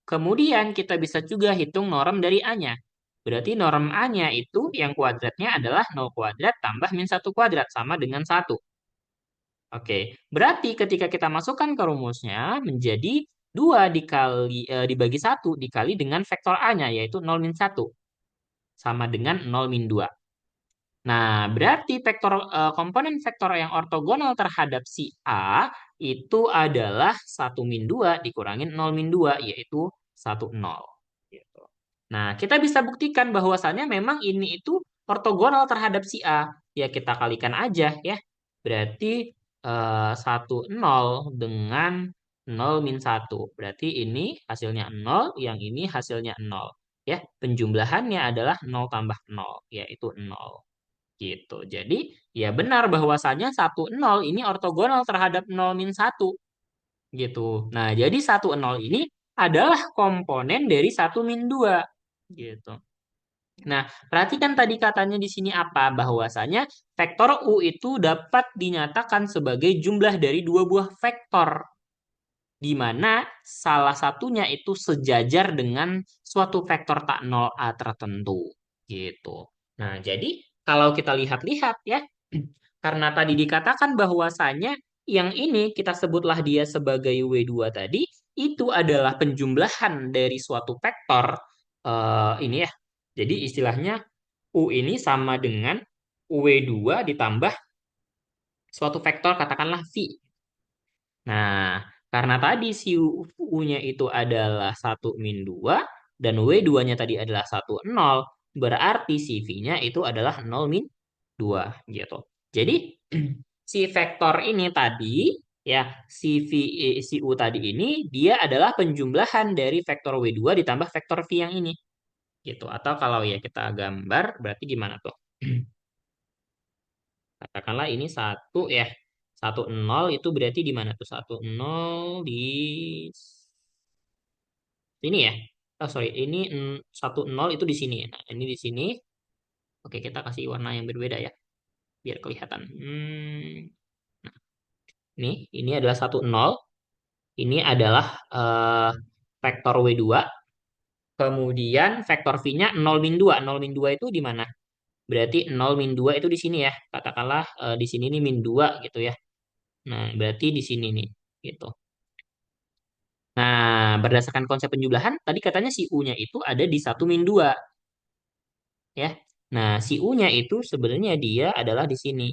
Kemudian kita bisa juga hitung norm dari A-nya. Berarti norm A-nya itu yang kuadratnya adalah 0 kuadrat tambah min 1 kuadrat sama dengan 1. Oke, berarti ketika kita masukkan ke rumusnya menjadi 2 dibagi 1 dikali dengan vektor A-nya yaitu 0 min 1 sama dengan 0 min 2. Nah, berarti komponen vektor yang ortogonal terhadap si A itu adalah 1 min 2 dikurangin 0 min 2 yaitu 1, 0. Gitu. Nah, kita bisa buktikan bahwasannya memang ini itu ortogonal terhadap si A. Ya, kita kalikan aja ya. Berarti 1, 0 dengan 0 min 1. Berarti ini hasilnya 0, yang ini hasilnya 0. Ya, penjumlahannya adalah 0 tambah 0, yaitu 0. Gitu. Jadi, ya benar bahwasannya 1, 0 ini ortogonal terhadap 0 min 1. Gitu. Nah, jadi 1, 0 ini adalah komponen dari 1 min 2. Gitu. Nah, perhatikan tadi katanya di sini apa? Bahwasanya vektor U itu dapat dinyatakan sebagai jumlah dari dua buah vektor. Di mana salah satunya itu sejajar dengan suatu vektor tak 0A tertentu. Gitu. Nah, jadi kalau kita lihat-lihat ya, karena tadi dikatakan bahwasanya yang ini kita sebutlah dia sebagai W2 tadi, itu adalah penjumlahan dari suatu vektor ini ya. Jadi istilahnya U ini sama dengan W2 ditambah suatu vektor katakanlah V. Nah, karena tadi si U-nya itu adalah 1 min 2 dan W2-nya tadi adalah 1, 0, berarti si V-nya itu adalah 0 min 2 gitu. Jadi si vektor ini tadi ya si U tadi ini dia adalah penjumlahan dari vektor W2 ditambah vektor V yang ini gitu. Atau kalau ya kita gambar berarti gimana tuh? Katakanlah ini 1 ya. 1, 0 itu berarti di mana tuh? 1, 0 di sini ya. Oh, sorry. Ini 1, 0 itu di sini. Nah, ini di sini. Oke, kita kasih warna yang berbeda ya. Biar kelihatan. Ini adalah 1, 0. Ini adalah vektor W2. Kemudian vektor V-nya 0 min 2. 0 min 2 itu di mana? Berarti 0 min 2 itu di sini ya. Katakanlah di sini nih min 2 gitu ya. Nah, berarti di sini nih gitu. Nah, berdasarkan konsep penjumlahan, tadi katanya si U-nya itu ada di 1 min 2. Ya. Nah, si U-nya itu sebenarnya dia adalah di sini.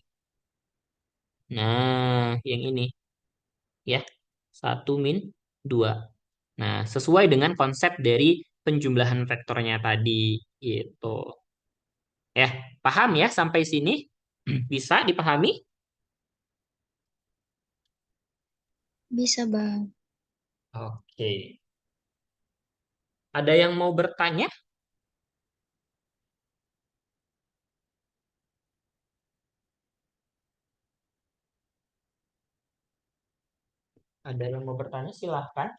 Nah, yang ini. Ya. 1 min 2. Nah, sesuai dengan konsep dari penjumlahan vektornya tadi. Gitu. Ya, paham ya sampai sini? Bisa dipahami? Bisa, Bang. Oke. Ada yang mau bertanya? Ada yang mau bertanya? Silahkan.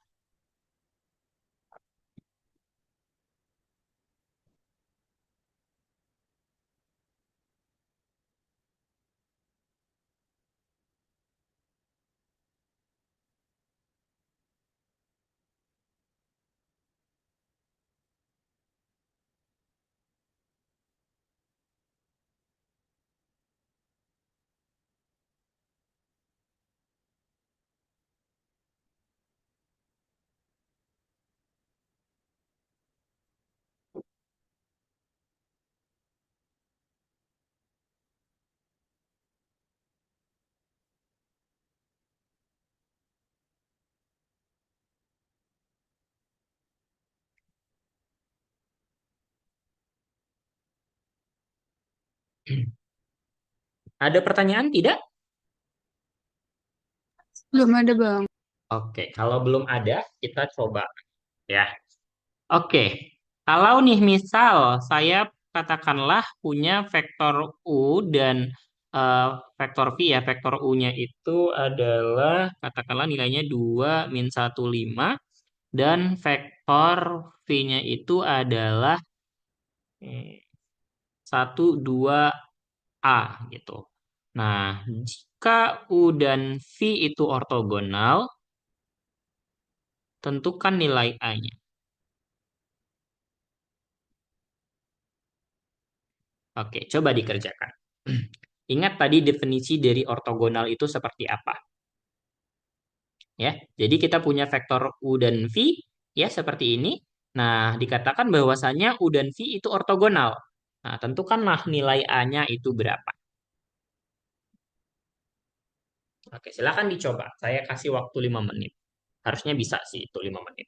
Ada pertanyaan tidak? Belum ada, Bang. Oke, kalau belum ada, kita coba ya. Oke, kalau nih misal saya katakanlah punya vektor U dan eh, vektor V ya, vektor U-nya itu adalah katakanlah nilainya 2 min 1, 5 dan vektor V-nya itu adalah 1, 2, A gitu. Nah, jika U dan V itu ortogonal, tentukan nilai A-nya. Oke, coba dikerjakan. Ingat tadi definisi dari ortogonal itu seperti apa, ya. Jadi kita punya vektor U dan V, ya seperti ini. Nah, dikatakan bahwasannya U dan V itu ortogonal. Nah, tentukanlah nilai A-nya itu berapa. Oke, silakan dicoba. Saya kasih waktu 5 menit. Harusnya bisa sih itu 5 menit.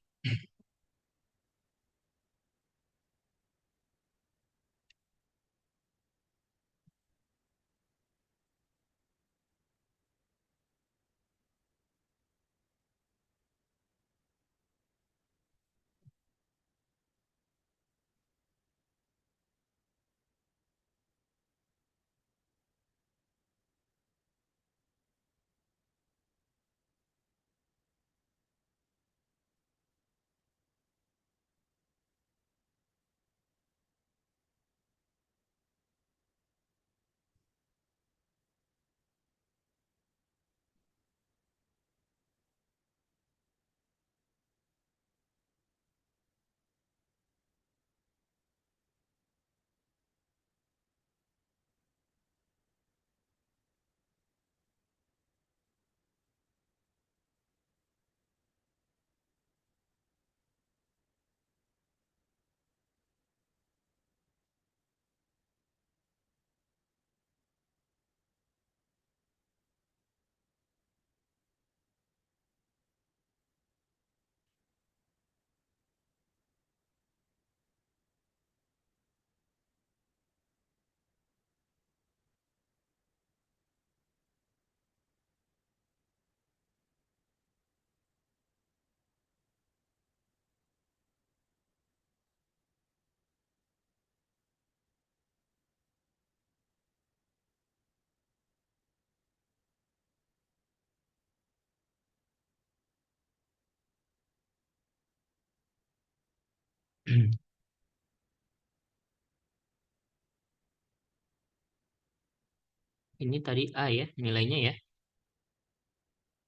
Ini tadi A ya, nilainya ya.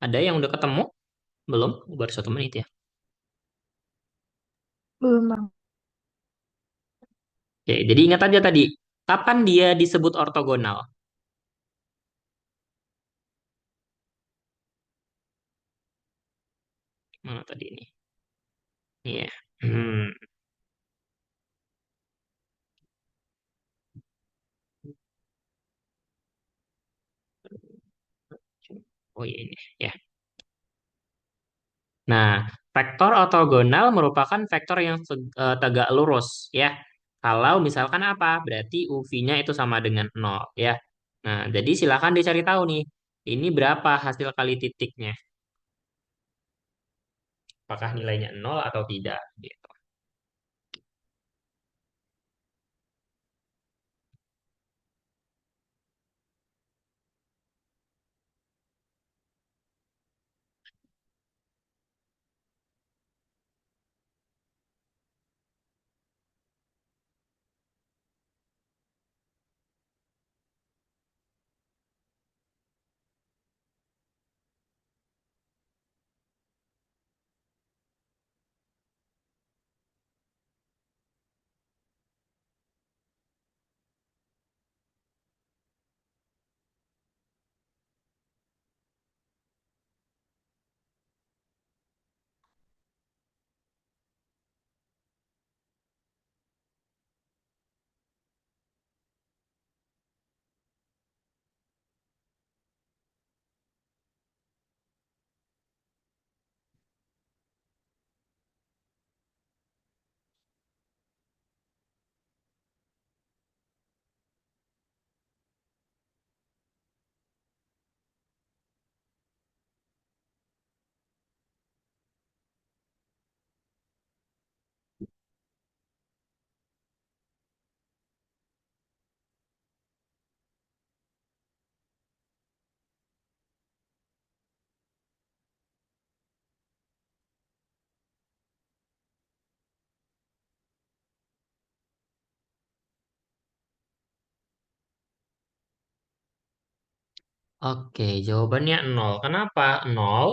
Ada yang udah ketemu? Belum? Baru 1 menit ya. Belum, Bang. Oke, jadi ingat aja tadi, kapan dia disebut ortogonal? Mana tadi ini? Iya. Hmm. Oh iya ini ya. Nah, vektor ortogonal merupakan vektor yang tegak lurus ya. Kalau misalkan apa? Berarti UV-nya itu sama dengan 0 ya. Nah, jadi silakan dicari tahu nih. Ini berapa hasil kali titiknya? Apakah nilainya 0 atau tidak? Gitu. Oke, jawabannya nol. Kenapa nol?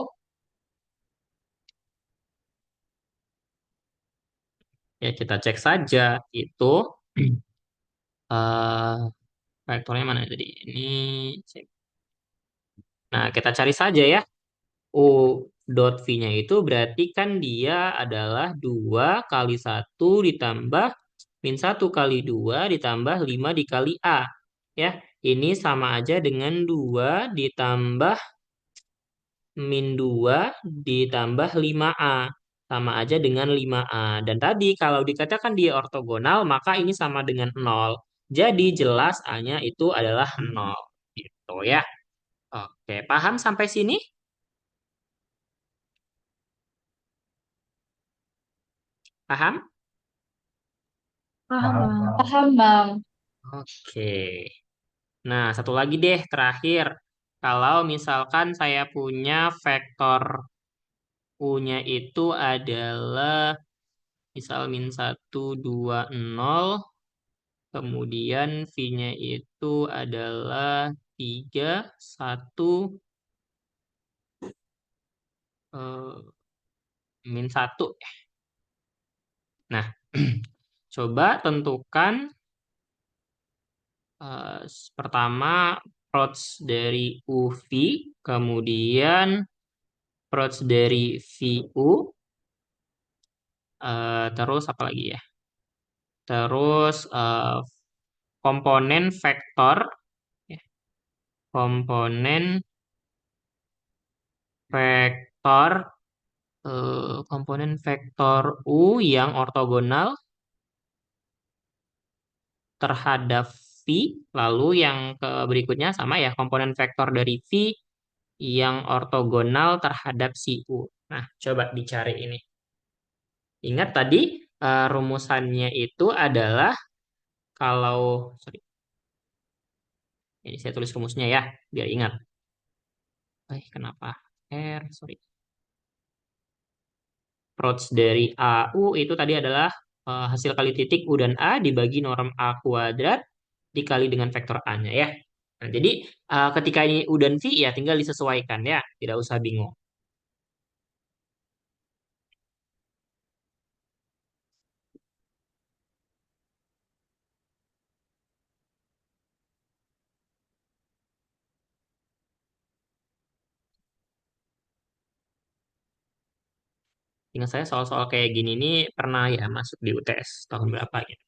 Ya, kita cek saja. Itu eh vektornya mana tadi? Ini cek. Nah, kita cari saja ya. U dot V-nya itu berarti kan dia adalah 2 kali 1 ditambah min 1 kali 2 ditambah 5 dikali A. Ya, ini sama aja dengan 2 ditambah min 2 ditambah 5A. Sama aja dengan 5A. Dan tadi kalau dikatakan dia ortogonal, maka ini sama dengan nol. Jadi jelas A-nya itu adalah nol. Gitu ya. Oke, paham sampai sini? Paham? Paham, Paham, Bang. paham. Paham, Bang. Oke. Nah, satu lagi deh terakhir. Kalau misalkan saya punya vektor U-nya itu adalah misal min 1, 2, 0. Kemudian V-nya itu adalah 3, 1, eh, min 1. Nah, coba tentukan pertama approach dari UV, kemudian approach dari VU, terus apa lagi ya? Terus komponen vektor, ya, komponen vektor komponen vektor U yang ortogonal terhadap V, lalu yang ke berikutnya sama ya, komponen vektor dari V yang ortogonal terhadap si U. Nah, coba dicari ini. Ingat tadi rumusannya itu adalah kalau, sorry, ini saya tulis rumusnya ya, biar ingat. Kenapa? Sorry. Approach dari AU itu tadi adalah hasil kali titik U dan A dibagi norm A kuadrat dikali dengan vektor A-nya ya. Nah, jadi ketika ini U dan V ya tinggal disesuaikan ya, tidak usah bingung. Ingat saya soal-soal kayak gini nih pernah ya masuk di UTS tahun berapa gitu.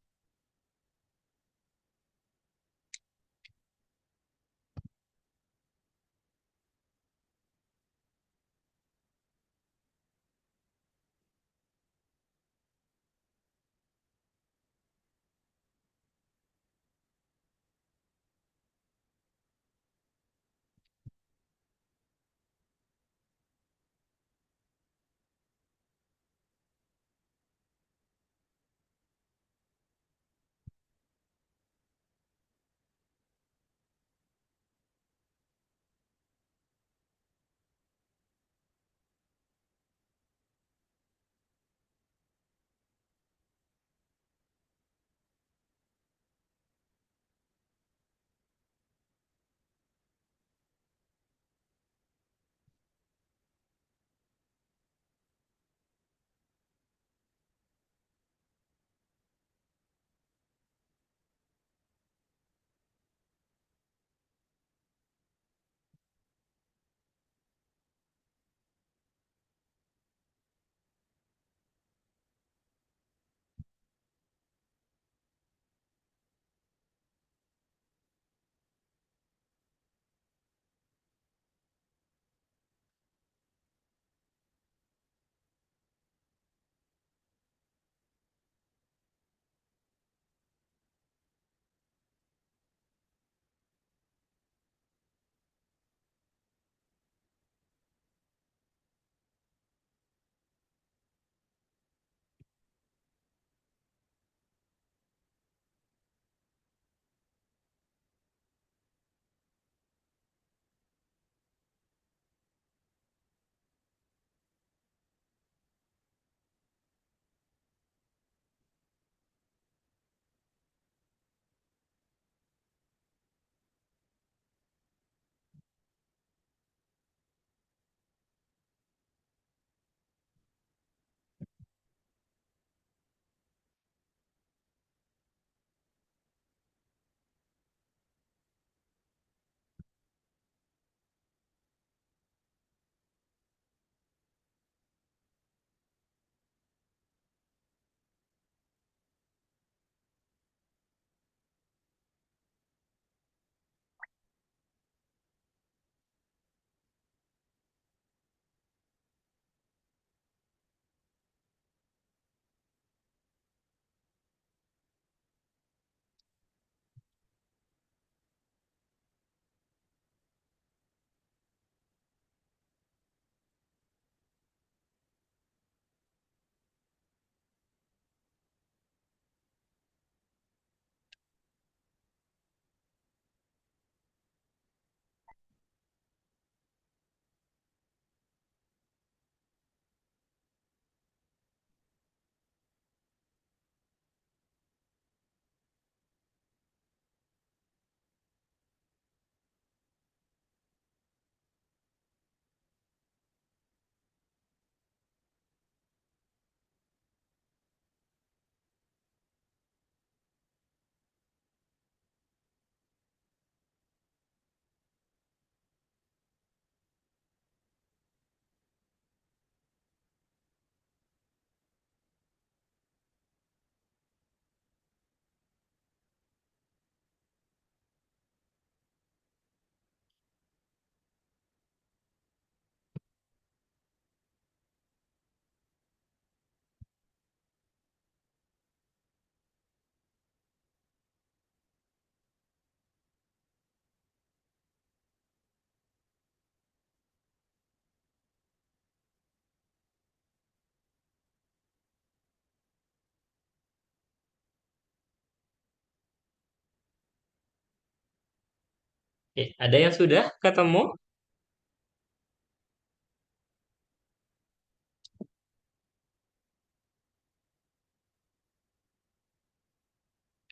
Ada yang sudah ketemu?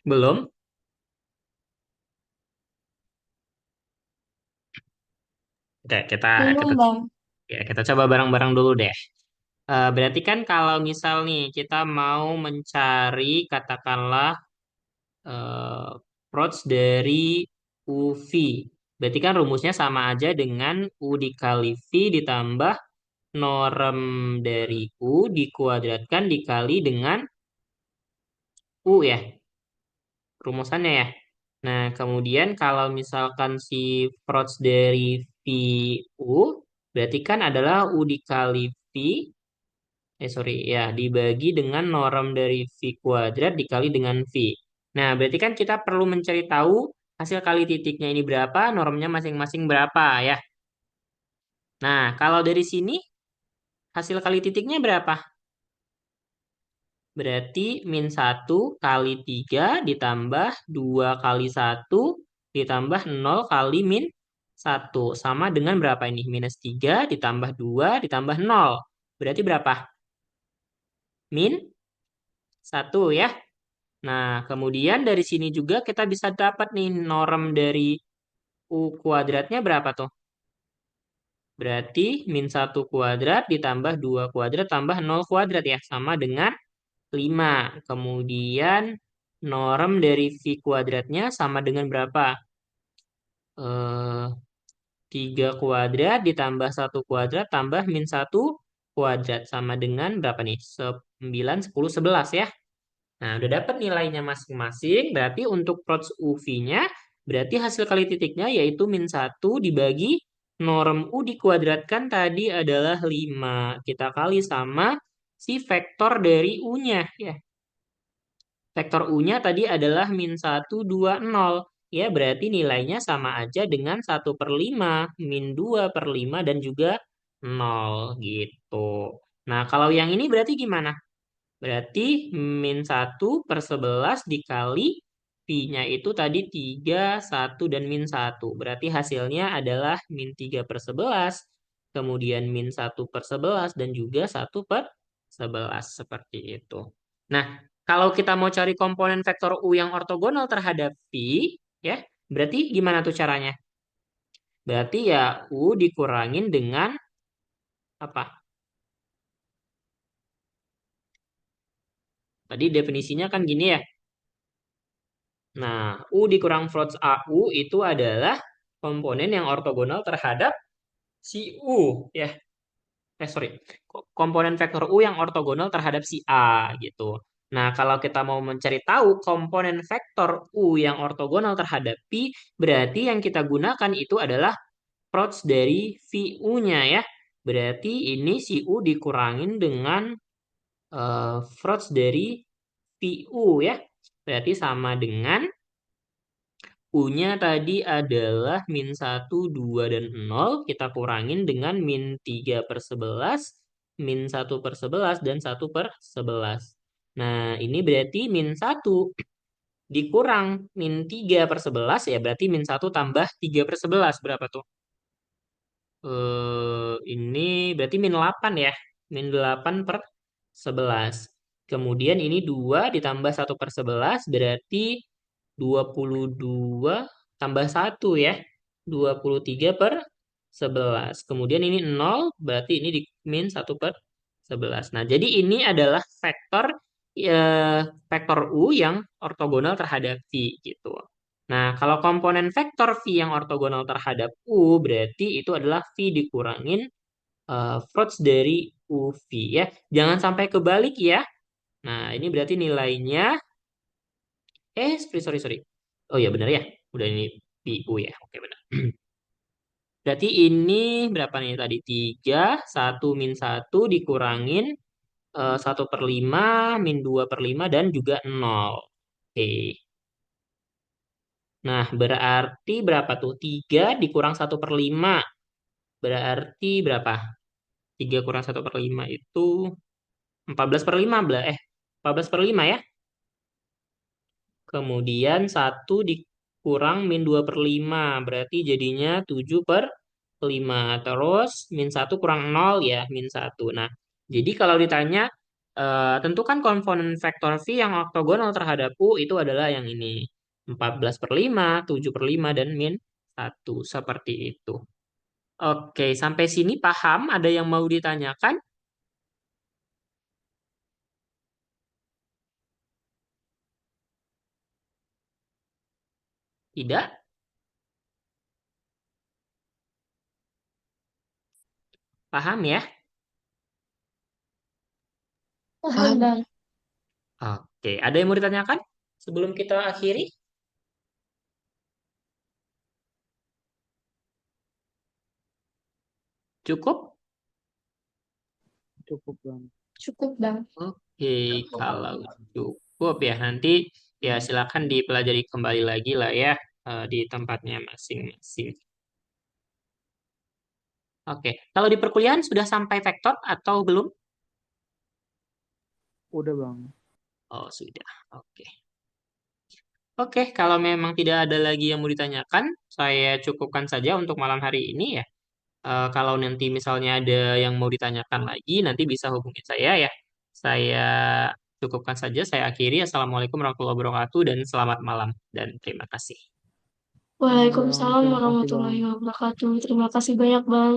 Belum? Oke, kita Belum, kita Bang. kita coba bareng-bareng dulu deh. Berarti kan kalau misal nih kita mau mencari katakanlah eh, prots dari UV. Berarti kan rumusnya sama aja dengan U dikali V ditambah norm dari U dikuadratkan dikali dengan U ya, rumusannya ya. Nah, kemudian kalau misalkan si prots dari VU, berarti kan adalah U dikali V, sorry, ya, dibagi dengan norm dari V kuadrat dikali dengan V. Nah, berarti kan kita perlu mencari tahu hasil kali titiknya ini berapa, normnya masing-masing berapa ya. Nah, kalau dari sini hasil kali titiknya berapa? Berarti min satu kali 3 ditambah 2 kali satu ditambah nol kali min satu. Sama dengan berapa ini? Minus 3 ditambah 2 ditambah nol. Berarti berapa? Min satu ya. Nah, kemudian dari sini juga kita bisa dapat nih norm dari U kuadratnya berapa tuh? Berarti min satu kuadrat ditambah 2 kuadrat tambah nol kuadrat ya. Sama dengan 5. Kemudian norm dari V kuadratnya sama dengan berapa? Eh, 3 kuadrat ditambah satu kuadrat tambah min satu kuadrat. Sama dengan berapa nih? 9, 10, 11 ya. Nah, udah dapat nilainya masing-masing. Berarti untuk prots UV-nya, berarti hasil kali titiknya yaitu min satu dibagi norm U dikuadratkan tadi adalah 5. Kita kali sama si vektor dari U-nya ya. Vektor U-nya tadi adalah min satu 2 0. Ya, berarti nilainya sama aja dengan 1/5, min 2/5, dan juga 0 gitu. Nah, kalau yang ini berarti gimana? Berarti min 1/11 dikali Pi-nya itu tadi 3 1 dan min satu. Berarti hasilnya adalah min 3/11, kemudian min 1/11, dan juga 1/11. Seperti itu. Nah, kalau kita mau cari komponen vektor U yang ortogonal terhadap Pi, ya, berarti gimana tuh caranya? Berarti ya U dikurangin dengan apa? Tadi definisinya kan gini ya. Nah, U dikurang Frots AU itu adalah komponen yang ortogonal terhadap si U, ya. Sorry. Komponen vektor U yang ortogonal terhadap si A, gitu. Nah, kalau kita mau mencari tahu komponen vektor U yang ortogonal terhadap Pi, berarti yang kita gunakan itu adalah Prots dari VU-nya, ya. Berarti ini si U dikurangin dengan Prots dari VU, ya. Berarti sama dengan U-nya tadi adalah min satu 2 dan nol. Kita kurangin dengan min 3/11, min 1/11, dan 1/11. Nah, ini berarti min satu dikurang min 3/11, ya berarti min satu tambah 3/11. Berapa tuh? Ini berarti min 8 ya. Min 8/11. Kemudian ini 2 ditambah 1/11 berarti 22 tambah satu ya. 23/11. Kemudian ini nol berarti ini di min 1/11. Nah, jadi ini adalah vektor U yang ortogonal terhadap V gitu. Nah, kalau komponen vektor V yang ortogonal terhadap U, berarti itu adalah V dikurangin Frots dari UV ya. Jangan sampai kebalik ya. Nah, ini berarti nilainya, sorry, sorry, sorry. Oh ya, benar ya. Udah ini PU ya. Oke, benar. Berarti ini berapa nih tadi? 3 1 min satu dikurangin 1/5, min 2/5, dan juga nol. Oke. Nah, berarti berapa tuh? 3 dikurang 1/5. Berarti berapa? 3 kurang 1/5 itu 14/5. 14/5 ya. Kemudian 1 kurang min 2 per 5. Berarti jadinya 7 per 5. Terus min 1 kurang 0 ya, min 1. Nah, jadi kalau ditanya, tentukan komponen vektor V yang ortogonal terhadap U itu adalah yang ini. 14 per 5, 7 per 5, dan min 1. Seperti itu. Oke, sampai sini paham? Ada yang mau ditanyakan? Tidak? Paham ya? Paham, Bang. Oke, ada yang mau ditanyakan sebelum kita akhiri? Cukup? Cukup Bang. Cukup, Bang. Oke, kalau cukup ya nanti ya silakan dipelajari kembali lagi lah ya, di tempatnya masing-masing. Oke, kalau di perkuliahan sudah sampai vektor atau belum? Udah Bang. Oh, sudah. Oke. Oke, kalau memang tidak ada lagi yang mau ditanyakan, saya cukupkan saja untuk malam hari ini ya. Kalau nanti misalnya ada yang mau ditanyakan lagi, nanti bisa hubungi saya ya. Saya cukupkan saja, saya akhiri. Assalamualaikum warahmatullahi wabarakatuh dan selamat malam dan terima kasih. Waalaikumsalam Terima kasih Bang. warahmatullahi wabarakatuh. Terima kasih banyak, Bang.